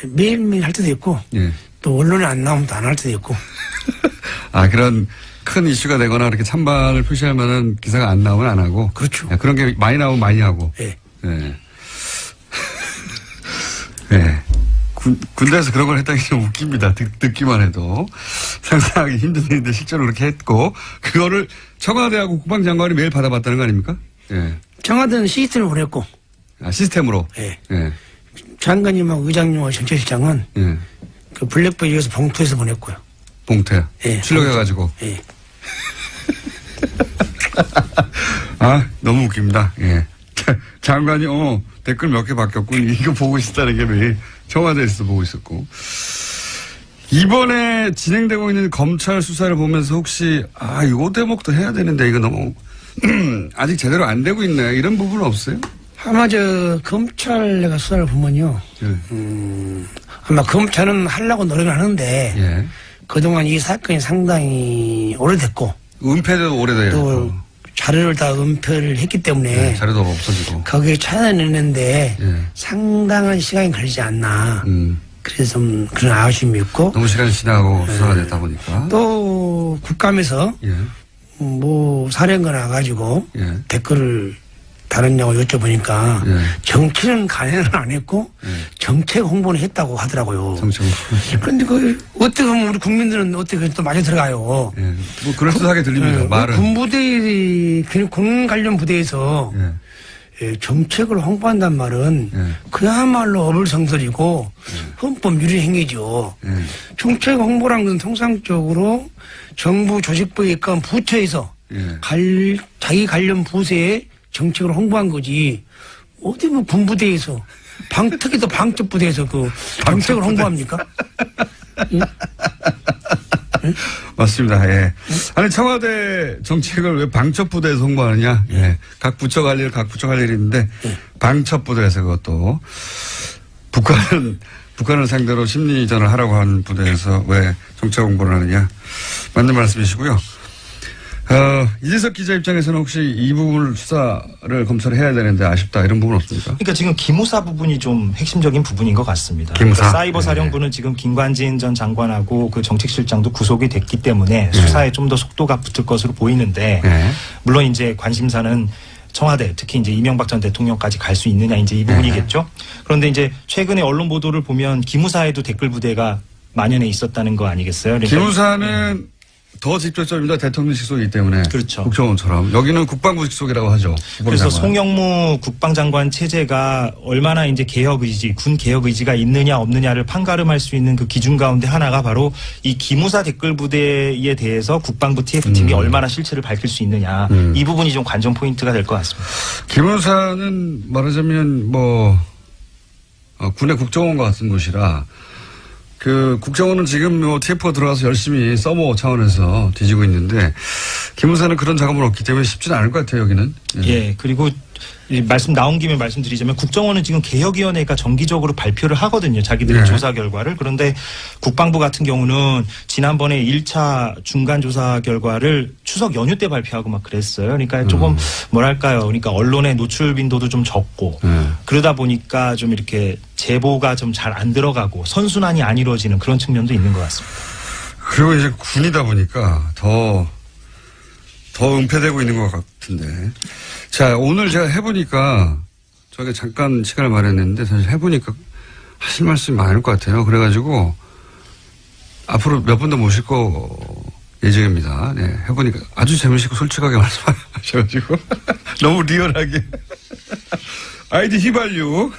매일매일 할 때도 있고 또 언론에 안 나오면 또 안 할 때도 있고. 그런 큰 이슈가 되거나 그렇게 찬반을 표시할 만한 기사가 안 나오면 안 하고. 그렇죠. 그런 게 많이 나오면 많이 하고. 네. 군대에서 그런 걸 했다는 게 좀 웃깁니다. 듣기만 해도. 상상하기 힘든 일인데 실제로 그렇게 했고, 그거를 청와대하고 국방장관이 매일 받아봤다는 거 아닙니까? 예. 청와대는 시스템을 보냈고. 아, 시스템으로? 예. 예. 장관님하고 의장님하고 정책실장은 예. 그 블랙베이에서 봉투에서 보냈고요. 봉투에? 예. 출력해가지고? 예. 아, 너무 웃깁니다. 예. 장관이, 댓글 몇 개 바뀌었군. 이거 보고 있었다는 게 매일 청와대에서 보고 있었고. 이번에 진행되고 있는 검찰 수사를 보면서 혹시, 요 대목도 해야 되는데 이거 너무, 아직 제대로 안 되고 있네. 이런 부분은 없어요? 아마 검찰 내가 수사를 보면요. 예. 아마 검찰은 하려고 노력을 하는데. 예. 그동안 이 사건이 상당히 오래됐고. 은폐도 오래돼요. 또 자료를 다 은폐를 했기 때문에. 네, 자료도 없어지고. 거기에 찾아내는데 예. 상당한 시간이 걸리지 않나. 그래서 좀 그런 아쉬움이 있고. 너무 시간이 지나고 수사가 됐다 보니까. 또 국감에서 예. 사령관 와가지고 예. 댓글을 달았냐고 여쭤보니까 예. 정치는 관여는 안 했고 예. 정책 홍보는 했다고 하더라고요. 정책. 그런데 어떻게 보면 우리 국민들은 어떻게 또 맞아 들어가요. 예. 뭐 그럴듯하게 들립니다. 말은. 군부대, 군 관련 부대에서 예. 정책을 홍보한단 말은 예. 그야말로 어불성설이고 헌법 유리 행위죠. 예. 정책 홍보란 건 통상적으로 정부 조직부에 있건 부처에서 예. 자기 관련 부서에 정책을 홍보한 거지. 어디 군부대에서 특히 또 방첩부대에서 정책을 홍보합니까? 응? 응? 맞습니다. 예. 아니 청와대 정책을 왜 방첩부대에서 홍보하느냐? 예. 각 부처 갈 일이 있는데 방첩부대에서 그것도 북한을 상대로 심리전을 하라고 하는 부대에서 왜 정책 홍보를 하느냐? 맞는 말씀이시고요. 이재석 기자 입장에서는 혹시 이 부분을 수사를 검찰이 해야 되는데 아쉽다 이런 부분 없습니까? 그러니까 지금 기무사 부분이 좀 핵심적인 부분인 것 같습니다. 기무사? 그러니까 사이버 사령부는 지금 김관진 전 장관하고 그 정책실장도 구속이 됐기 때문에 수사에 좀 더 속도가 붙을 것으로 보이는데 물론 이제 관심사는 청와대 특히 이제 이명박 전 대통령까지 갈 수 있느냐 이제 이 부분이겠죠. 그런데 이제 최근에 언론 보도를 보면 기무사에도 댓글 부대가 만연해 있었다는 거 아니겠어요? 그러니까 기무사는 더 직접적입니다. 대통령 직속이기 때문에. 그렇죠. 국정원처럼. 여기는 국방부 직속이라고 하죠. 그래서 송영무 국방장관 체제가 얼마나 이제 개혁 의지, 군 개혁 의지가 있느냐 없느냐를 판가름할 수 있는 그 기준 가운데 하나가 바로 이 기무사 댓글 부대에 대해서 국방부 TF팀이 얼마나 실체를 밝힐 수 있느냐. 이 부분이 좀 관전 포인트가 될 것 같습니다. 기무사는 말하자면 군의 국정원과 같은 곳이라 국정원은 지금 TF가 들어가서 열심히 서버 차원에서 뒤지고 있는데, 기무사는 그런 작업은 없기 때문에 쉽지는 않을 것 같아요, 여기는. 예, 그리고 나온 김에 말씀드리자면 국정원은 지금 개혁위원회가 정기적으로 발표를 하거든요. 자기들의 조사 결과를. 그런데 국방부 같은 경우는 지난번에 1차 중간 조사 결과를 추석 연휴 때 발표하고 막 그랬어요. 그러니까 조금 그러니까 언론의 노출 빈도도 좀 적고 그러다 보니까 좀 이렇게 제보가 좀 잘 안 들어가고 선순환이 안 이루어지는 그런 측면도 있는 것 같습니다. 그리고 이제 군이다 보니까 더 은폐되고 있는 것 같은데. 자, 오늘 제가 해보니까, 저희가 잠깐 시간을 마련했는데, 사실 해보니까 하실 말씀이 많을 것 같아요. 그래가지고, 앞으로 몇 분 더 모실 거 예정입니다. 네, 해보니까 아주 재미있고 솔직하게 말씀하셔가지고, 너무 리얼하게. 아이디 휘발유.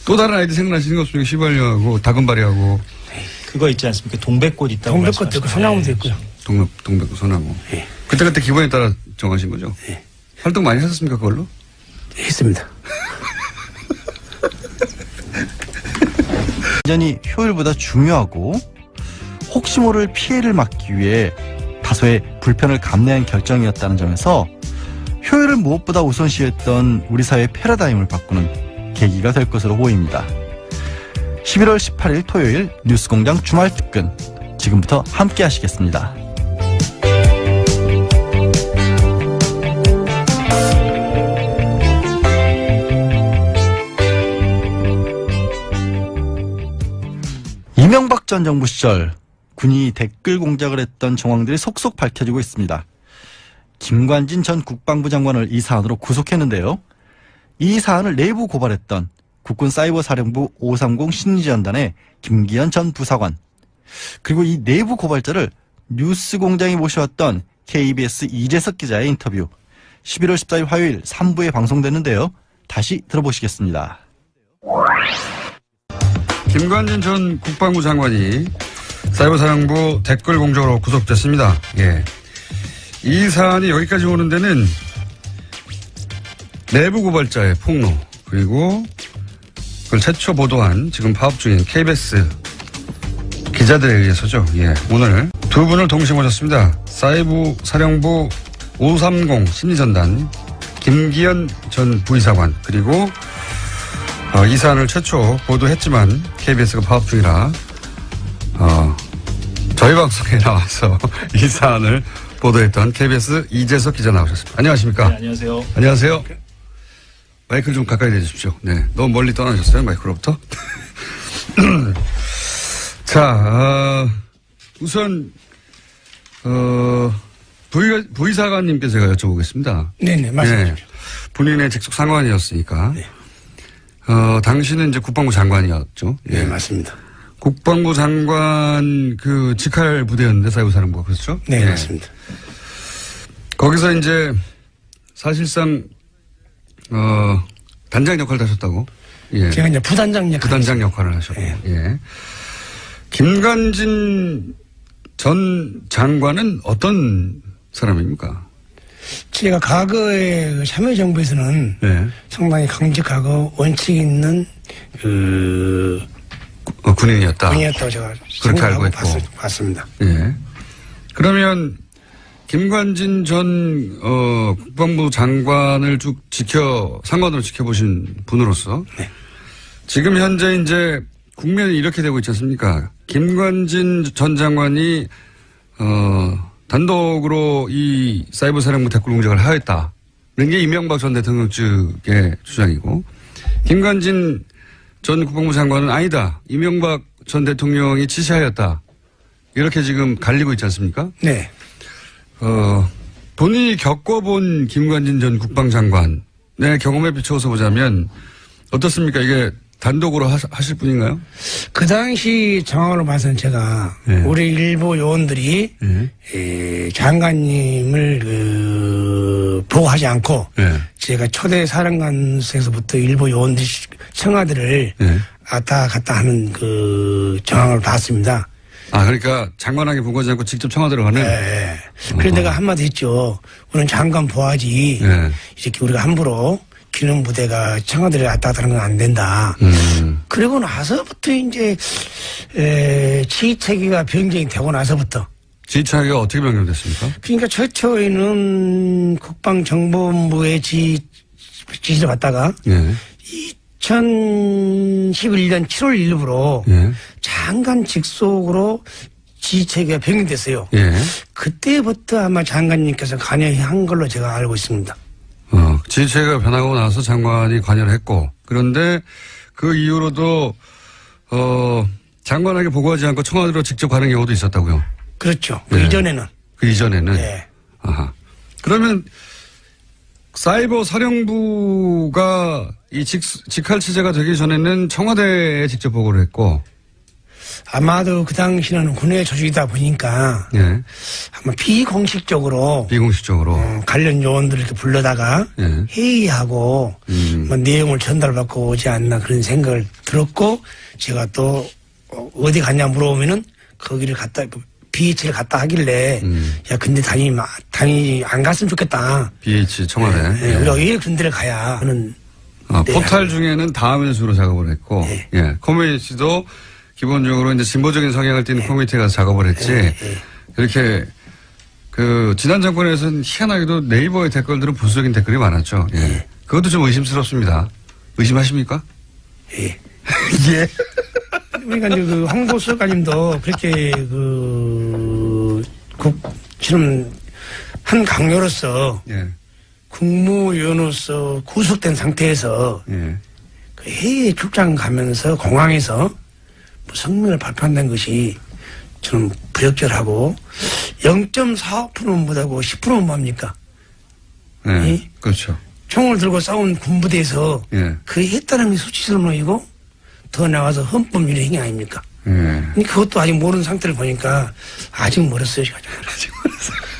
또 다른 아이디 생각나시는 거 없습니까? 휘발유하고, 다금바리하고. 그거 있지 않습니까? 동백꽃 있다고. 동백꽃도 있고, 소나무도 있고요. 동백꽃, 소나무. 네. 그때 기본에 따라 정하신 거죠? 네. 활동 많이 하셨습니까, 그걸로? 했습니다. 안전이 효율보다 중요하고 혹시 모를 피해를 막기 위해 다소의 불편을 감내한 결정이었다는 점에서 효율을 무엇보다 우선시했던 우리 사회의 패러다임을 바꾸는 계기가 될 것으로 보입니다. 11월 18일 토요일 뉴스공장 주말 특근 지금부터 함께 하시겠습니다. 이명박 전 정부 시절 군이 댓글 공작을 했던 정황들이 속속 밝혀지고 있습니다. 김관진 전 국방부 장관을 이 사안으로 구속했는데요. 이 사안을 내부 고발했던 국군사이버사령부 530 심리지원단의 김기현 전 부사관, 그리고 이 내부 고발자를 뉴스공장에 모셔왔던 KBS 이재석 기자의 인터뷰 11월 14일 화요일 3부에 방송되는데요. 다시 들어보시겠습니다. 김관진 전 국방부 장관이 사이버사령부 댓글 공작으로 구속됐습니다. 예. 이 사안이 여기까지 오는 데는 내부 고발자의 폭로, 그리고 그걸 최초 보도한 지금 파업 중인 KBS 기자들에 의해서죠. 예. 오늘 두 분을 동시에 모셨습니다. 사이버사령부 530 심리전단 김기현 전 부의사관, 그리고 이 사안을 최초 보도했지만 KBS가 파업 중이라 저희 방송에 나와서 이 사안을 보도했던 KBS 이재석 기자 나오셨습니다. 안녕하십니까? 네, 안녕하세요. 안녕하세요. 마이크를 좀 가까이 대주십시오. 네, 너무 멀리 떠나셨어요, 마이크로부터. 자, 우선 부의사관님께 제가 여쭤보겠습니다. 네네, 말씀하십시오. 네, 본인의 직속 상관이었으니까. 네. 당시는 이제 국방부 장관이었죠. 네, 맞습니다. 국방부 장관 그 직할 부대였는데, 사이버사령부가, 그렇죠? 네, 맞습니다. 거기서 이제 사실상 단장 역할을 하셨다고. 예. 제가 이제 부단장 역할을 하셨고. 네. 예. 김관진 전 장관은 어떤 사람입니까? 제가 과거에 그 참여정부에서는 네. 상당히 강직하고 원칙 있는 군인이었다. 군인이었다고 제가 그렇게 알고 있고. 봤습니다. 예. 그러면 김관진 전 국방부 장관을 쭉 상관으로 지켜보신 분으로서 네. 지금 현재 이제 국면이 이렇게 되고 있지 않습니까? 김관진 전 장관이 단독으로 이 사이버사령부 댓글 공작을 하였다는 게 이명박 전 대통령 측의 주장이고, 김관진 전 국방부 장관은 아니다, 이명박 전 대통령이 지시하였다, 이렇게 지금 갈리고 있지 않습니까? 네. 본인이 겪어본 김관진 전 국방장관의 경험에 비추어서 보자면 어떻습니까? 이게 단독으로 하실 분인가요? 그 당시 정황으로 봐서는 제가 네. 우리 일부 요원들이 장관님을 보호하지 않고 제가 초대 사령관에서부터 일부 요원들이 청와대를 왔다 갔다 하는 그 정황을 봤습니다. 아, 그러니까 장관에게 보고하지 않고 직접 청와대로 가는? 네. 그래서 내가 한마디 했죠. 우리는 장관 보호하지. 이렇게 우리가 함부로 기능 부대가 청와대를 왔다 갔다 하는 건 안 된다. 그리고 나서부터 이제 지휘체계가 변경이 되고 나서부터. 지휘체계가 어떻게 변경됐습니까? 그러니까 최초에는 국방정보본부의 지시를 받다가 2011년 7월 1일부로 장관 직속으로 지휘체계가 변경됐어요. 그때부터 아마 장관님께서 관여한 걸로 제가 알고 있습니다. 지휘체계가 변하고 나서 장관이 관여를 했고, 그런데 그 이후로도 장관에게 보고하지 않고 청와대로 직접 가는 경우도 있었다고요? 그렇죠. 그 이전에는. 그 이전에는? 네. 아하. 그러면 사이버 사령부가 이 직할 체제가 되기 전에는 청와대에 직접 보고를 했고, 아마도 그 당시는 군의 조직이다 보니까 아마 비공식적으로 관련 요원들을 이렇게 불러다가 회의하고 뭐 내용을 전달받고 오지 않나 그런 생각을 들었고, 제가 또 어디 갔냐 물어보면은 거기를 갔다 BH를 갔다 하길래 야 근데 단이 안 갔으면 좋겠다. BH 청와대. 우리가 왜 그런 데를 가야 하는. 포탈 중에는 다음에 주로 작업을 했고, 커뮤니티도 기본적으로 이제 진보적인 성향을 띠는 커뮤니티에 가서 작업을 했지. 이렇게 지난 정권에서는 희한하게도 네이버의 댓글들은 보수적인 댓글이 많았죠. 그것도 좀 의심스럽습니다. 의심하십니까? 예. 그러니까 이제 그 홍보수석관님도 그렇게 지금 한 강요로서 국무위원으로서 구속된 상태에서 그 해외 출장 가면서 공항에서 성명을 발표한다는 것이 저는 부적절하고 0.45%는 못하고 10%는 뭐합니까? 그렇죠. 총을 들고 싸운 군부대에서 예. 그 했다는 게 수치스러운 일이고 더 나가서 헌법률의 행위 아닙니까? 예. 근데 그것도 아직 모르는 상태를 보니까 아직 멀었어요. 아직 멀었어요.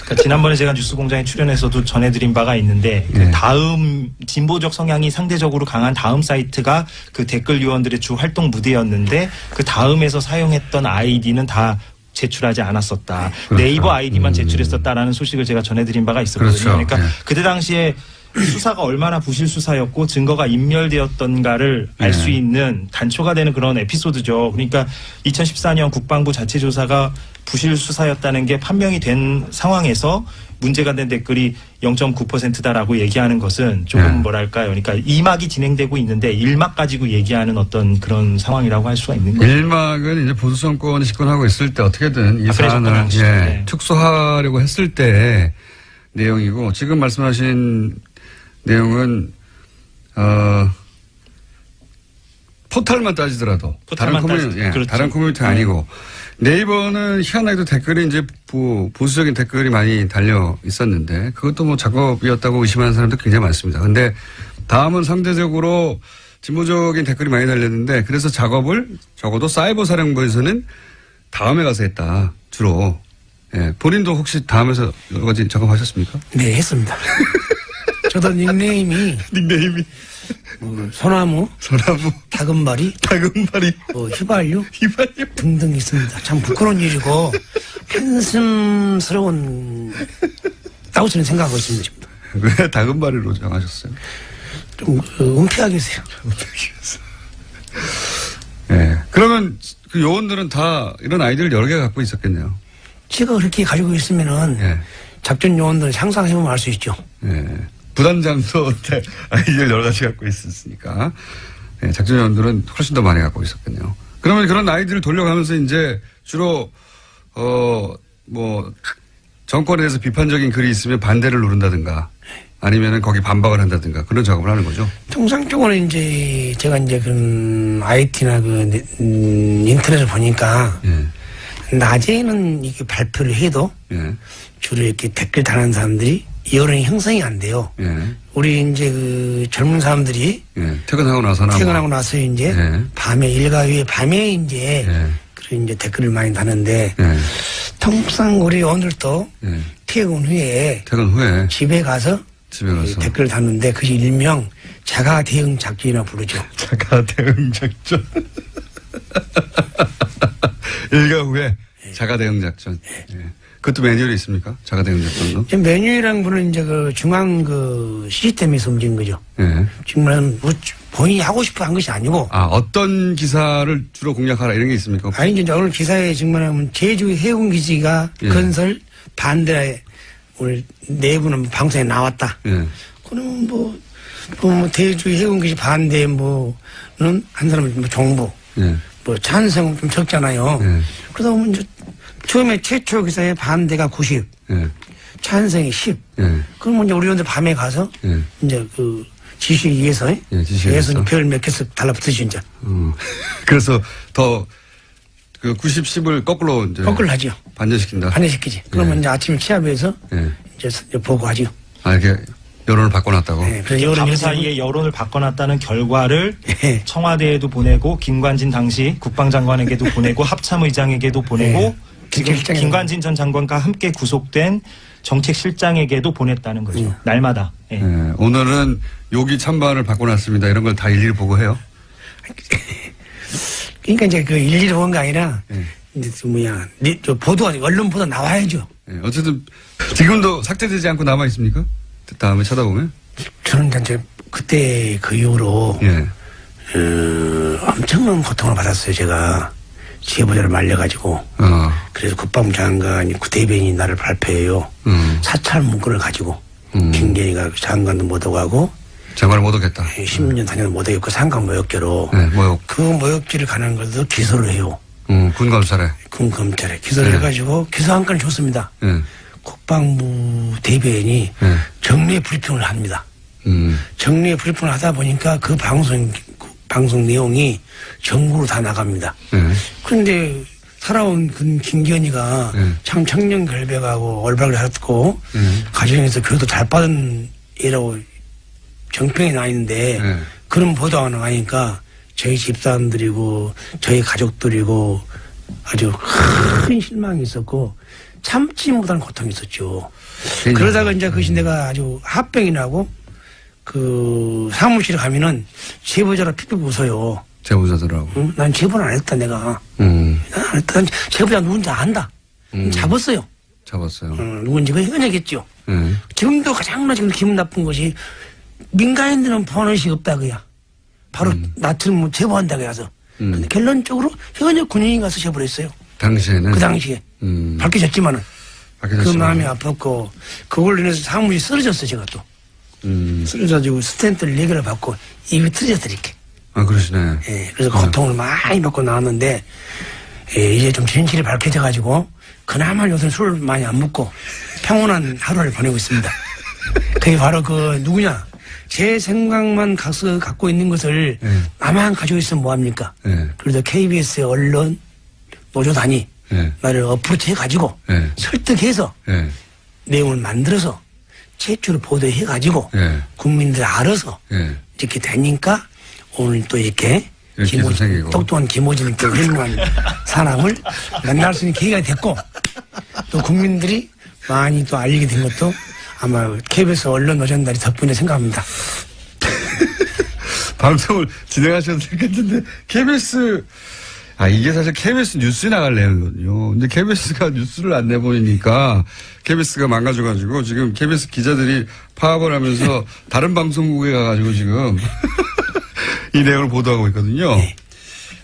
그러니까 지난번에 제가 뉴스공장에 출연해서도 전해드린 바가 있는데 네. 그 다음 진보적 성향이 상대적으로 강한 다음 사이트가 그 댓글 요원들의 주 활동 무대였는데 그 다음에서 사용했던 아이디는 다 제출하지 않았었다. 그렇죠. 네이버 아이디만 제출했었다라는 소식을 제가 전해드린 바가 있었거든요. 그렇죠. 그러니까 네. 그때 당시에 수사가 얼마나 부실 수사였고 증거가 인멸되었던가를 알 수 네. 있는 단초가 되는 그런 에피소드죠. 그러니까 2014년 국방부 자체 조사가 부실 수사였다는 게 판명이 된 상황에서 문제가 된 댓글이 0.9%다라고 얘기하는 것은 조금 네. 뭐랄까요. 그러니까 2막이 진행되고 있는데 1막 가지고 얘기하는 어떤 그런 상황이라고 할 수가 있는 거죠. 1막은 이제 보수 정권이 집권하고 있을 때 어떻게든 이 그래, 사안을 접근하시죠. 네. 특수화하려고 했을 때 내용이고 지금 말씀하신 내용은 포탈만 따지더라도 포탈만 그렇죠. 다른 커뮤니티 아니고 네이버는 희한하게도 댓글이 이제 보수적인 댓글이 많이 달려 있었는데 그것도 뭐 작업이었다고 의심하는 사람도 굉장히 많습니다. 근데 다음은 상대적으로 진보적인 댓글이 많이 달렸는데 그래서 작업을 적어도 사이버 사령부에서는 다음에 가서 했다 주로. 예, 본인도 혹시 다음에서 여러 가지 작업하셨습니까? 네, 했습니다. 저도 닉네임이 소나무, 다금바리, 휘발유 등등 있습니다. 참 부끄러운 일이고 한심스러운 다고 저는 생각하고 있습니다. 지금. 왜 다금바리로 정하셨어요? 좀 은폐하게 해주세요. 예. 그러면 그 요원들은 다 이런 아이디어를 여러 개 갖고 있었겠네요. 제가 그렇게 가지고 있으면은 예. 작전 요원들은 상상해보면 알 수 있죠. 예. 부단장도 아이디어를 여러 가지 갖고 있었으니까. 예. 작전 요원들은 훨씬 더 많이 갖고 있었겠네요. 그러면 그런 아이디어를 돌려가면서 이제 주로, 정권에 대해서 비판적인 글이 있으면 반대를 누른다든가 아니면은 거기 반박을 한다든가 그런 작업을 하는 거죠. 통상적으로 이제 제가 이제 그 IT나 그 인터넷을 보니까 예. 낮에는 이게 발표를 해도 예. 주로 이렇게 댓글 다는 사람들이 여론이 형성이 안 돼요. 예. 우리 이제 그 젊은 사람들이 예. 퇴근하고 나서나 퇴근하고 나서 이제 예. 밤에 일과 후에 밤에 이제 예. 그런 이제 댓글을 많이 다는데 예. 통상 우리 오늘도 예. 퇴근 후에 퇴근 후에 집에 가서 댓글을 다는데 그것이 일명 자가 대응 작전이라고 부르죠. 자가 대응 작전. 일과 후에 자가 대응 작전. 예. 그것도 매뉴얼이 있습니까? 자가 대응 작전도? 메뉴라는 분은 이제 그 중앙 그 시스템에서 움직인 거죠. 예. 지금은 본인이 하고 싶어 한 것이 아니고. 어떤 기사를 주로 공략하라 이런 게 있습니까? 아니, 이제 오늘 기사에 증명하면 제주 해군기지가 예. 건설 반대 오늘 내부는 방송에 나왔다. 예. 그러면 뭐 제주 해군기지 반대 뭐는 한 사람은 뭐 정부. 예. 뭐 찬성 좀 적잖아요. 예. 그러다 보면 이제 처음에 최초 기사에 반대가 90, 예. 찬성이 10. 예. 그러면 이제 우리 원들 밤에 가서 예. 이제 그 지시에 의해서 지시에 의해서 별 몇 개씩 달라붙으시 이제. 그래서 더 그 90, 10을 거꾸로 이제 하죠. 반전시킨다. 반전시키지. 그러면 예. 이제 아침에 취합해서 예. 이제 보고하죠. 이렇게 여론을 바꿔놨다고. 네, 그래서 밤 사이에 여론을 바꿔놨다는 결과를 예. 청와대에도 보내고 김관진 당시 국방장관에게도 보내고 합참의장에게도 보내고 네. 지금 정책실장에 김관진 전 장관과 함께 구속된 정책실장에게도 보냈다는 거죠. 날마다. 예. 예. 오늘은 여기 찬반을 바꿔놨습니다. 이런 걸 다 일일이 보고해요. 그러니까 이제 그 일일이 본 게 아니라 예. 이제 저 보도 언론 보도 나와야죠. 예. 어쨌든 지금도 삭제되지 않고 남아 있습니까? 다음에 찾아보면. 저는 이제 그때 그 이후로 예. 엄청난 고통을 받았어요. 제가 제보자를 말려가지고. 그래서 국방부 장관이 대변인이 나를 발표해요. 사찰 문건을 가지고 김건희가 장관도 못 오가고 장관을 못 오겠다. 10년 다녀도 못 오겠고 상관 모욕죄로 네, 모욕. 그 모욕죄를 가는 것도 기소를 해요. 군 검찰에. 군 검찰에 기소를 해가지고 기소 한 건을 줬습니다. 국방부 대변인이 정례 브리핑을 합니다. 정례 브리핑을 하다 보니까 그 방송 내용이 전국으로 다 나갑니다. 그런데 살아온 김건희가 참 청렴결백하고 올바르게 살았고 가정에서 교도 잘 받은 애라고 정평이 나 있는데 네. 그런 보도가 나가니까 저희 집사람들이고 저희 가족들이고 아주 큰 실망이 있었고 참지 못하는 고통이 있었죠. 그러다가 이제 그것이 내가 아주 합병이 나고 그 사무실에 가면은 제보자로 픽픽 웃어요. 제보자들하고. 응? 난 제보는 안 했다 내가. 난 안 했다. 난 제보자 누군지 안다. 잡았어요. 잡았어요. 누군지 그 해내겠죠. 네. 지금도 가장 지금 기분 나쁜 것이 민간인들은 보너시 없다 그야. 바로 나처럼 뭐 제보한다 그래서. 근데 결론적으로 현역 군인이 가서 제보를 했어요. 당시에는. 그 당시에. 밝혀졌지만은. 그 마음이 아팠고 그걸로 인해서 사무실이 쓰러졌어 제가 또. 쓰러져가지고 스탠트를 4개를 받고 입이 틀어졌어 이렇게. 아 그러시네. 예, 그래서 고통을 많이 받고 나왔는데 예, 이제 좀 진실이 밝혀져가지고 그나마 요새 술 많이 안 먹고 평온한 하루를 보내고 있습니다. 그게 바로 그 누구냐 제 생각만 갖고 있는 것을 나만 가지고 있으면 뭐합니까? 그래서 KBS의 언론 노조단이 나를 어프로치 해가지고 설득해서 내용을 만들어서 최초로 보도해가지고 국민들이 알아서 이렇게 되니까 오늘 또 이렇게 똑똑한 김호진 훌륭한 사람을 만날 수 있는 기회가 됐고 또 국민들이 많이 또 알리게 된 것도 아마 KBS 언론 노조단이 덕분에 생각합니다. 방송을 진행하셔도 되겠는데 KBS 이게 사실 KBS 뉴스에 나갈 내용이거든요. 근데 KBS가 뉴스를 안 내보니까 KBS가 망가져가지고 지금 KBS 기자들이 파업을 하면서 다른 방송국에 가가지고 지금 이 내용을 보도하고 있거든요. 네.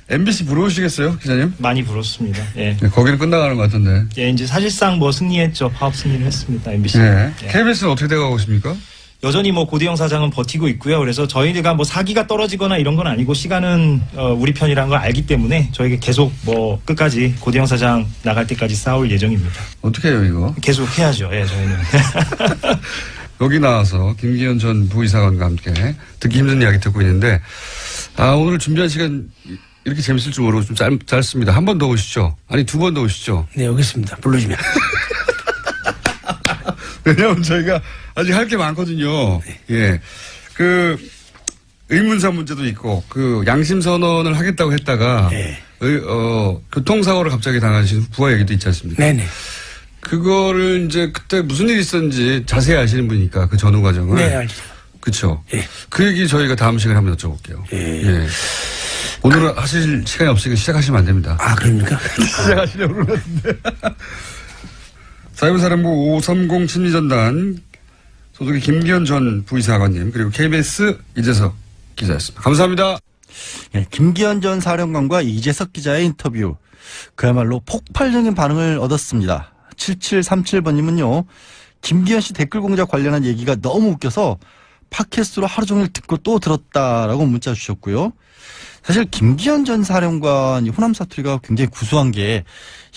MBC 부러우시겠어요, 기자님? 많이 부럽습니다. 예. 네, 거기는 끝나가는 것 같은데. 예, 이제 사실상 뭐 승리했죠. 파업 승리를 했습니다. MBC. 네. 예. KBS는 어떻게 돼가고 있습니까? 여전히 뭐 고대영 사장은 버티고 있고요. 그래서 저희가 뭐 사기가 떨어지거나 이런 건 아니고 시간은 우리 편이라는 걸 알기 때문에 저희가 계속 뭐 끝까지 고대영 사장 나갈 때까지 싸울 예정입니다. 어떻게 해요, 이거? 계속 해야죠. 예, 저희는. 여기 나와서 김기현 전 부이사관과 함께 듣기 힘든 이야기 듣고 있는데 오늘 준비한 시간 이렇게 재밌을 줄 모르고 좀 짧습니다. 한 번 더 오시죠. 아니 2번 더 오시죠. 네, 오겠습니다. 불러주면. 왜냐하면 저희가 아직 할 게 많거든요. 예. 그 의문사 문제도 있고 그 양심 선언을 하겠다고 했다가 교통사고를 갑자기 당하신 부하 얘기도 있지 않습니까? 네네. 그거를 이제 그때 무슨 일이 있었는지 자세히 아시는 분이니까 그 전후 과정을. 네, 알죠. 그렇죠. 예. 그 얘기 저희가 다음 시간에 한번 여쭤볼게요. 예. 오늘은 하실 시간이 없으니까 시작하시면 안 됩니다. 아, 그럽니까? 시작하시려고 그러는데. 사이버사령부 530 심리전단 소속의 김기현 전 부이사관님 그리고 KBS 이재석 기자였습니다. 감사합니다. 네, 김기현 전 사령관과 이재석 기자의 인터뷰. 그야말로 폭발적인 반응을 얻었습니다. 7737번님은요. 김기현 씨 댓글 공작 관련한 얘기가 너무 웃겨서 팟캐스트로 하루 종일 듣고 또 들었다라고 문자 주셨고요. 사실 김기현 전 사령관 호남 사투리가 굉장히 구수한 게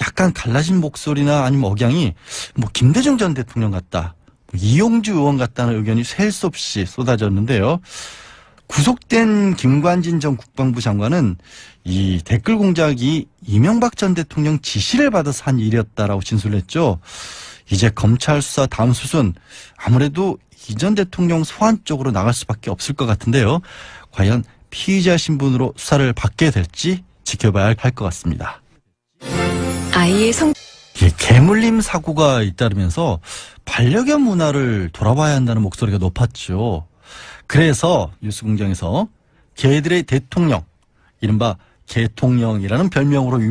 약간 갈라진 목소리나 아니면 억양이 뭐 김대중 전 대통령 같다, 이용주 의원 같다는 의견이 셀 수 없이 쏟아졌는데요. 구속된 김관진 전 국방부 장관은 이 댓글 공작이 이명박 전 대통령 지시를 받아서 한 일이었다라고 진술을 했죠. 이제 검찰 수사 다음 수순 아무래도 이 전 대통령 소환 쪽으로 나갈 수밖에 없을 것 같은데요. 과연 피의자 신분으로 수사를 받게 될지 지켜봐야 할 것 같습니다. 아이의 개물림 사고가 잇따르면서 반려견 문화를 돌아봐야 한다는 목소리가 높았죠. 그래서 뉴스공장에서 개들의 대통령, 이른바 개통령이라는 별명으로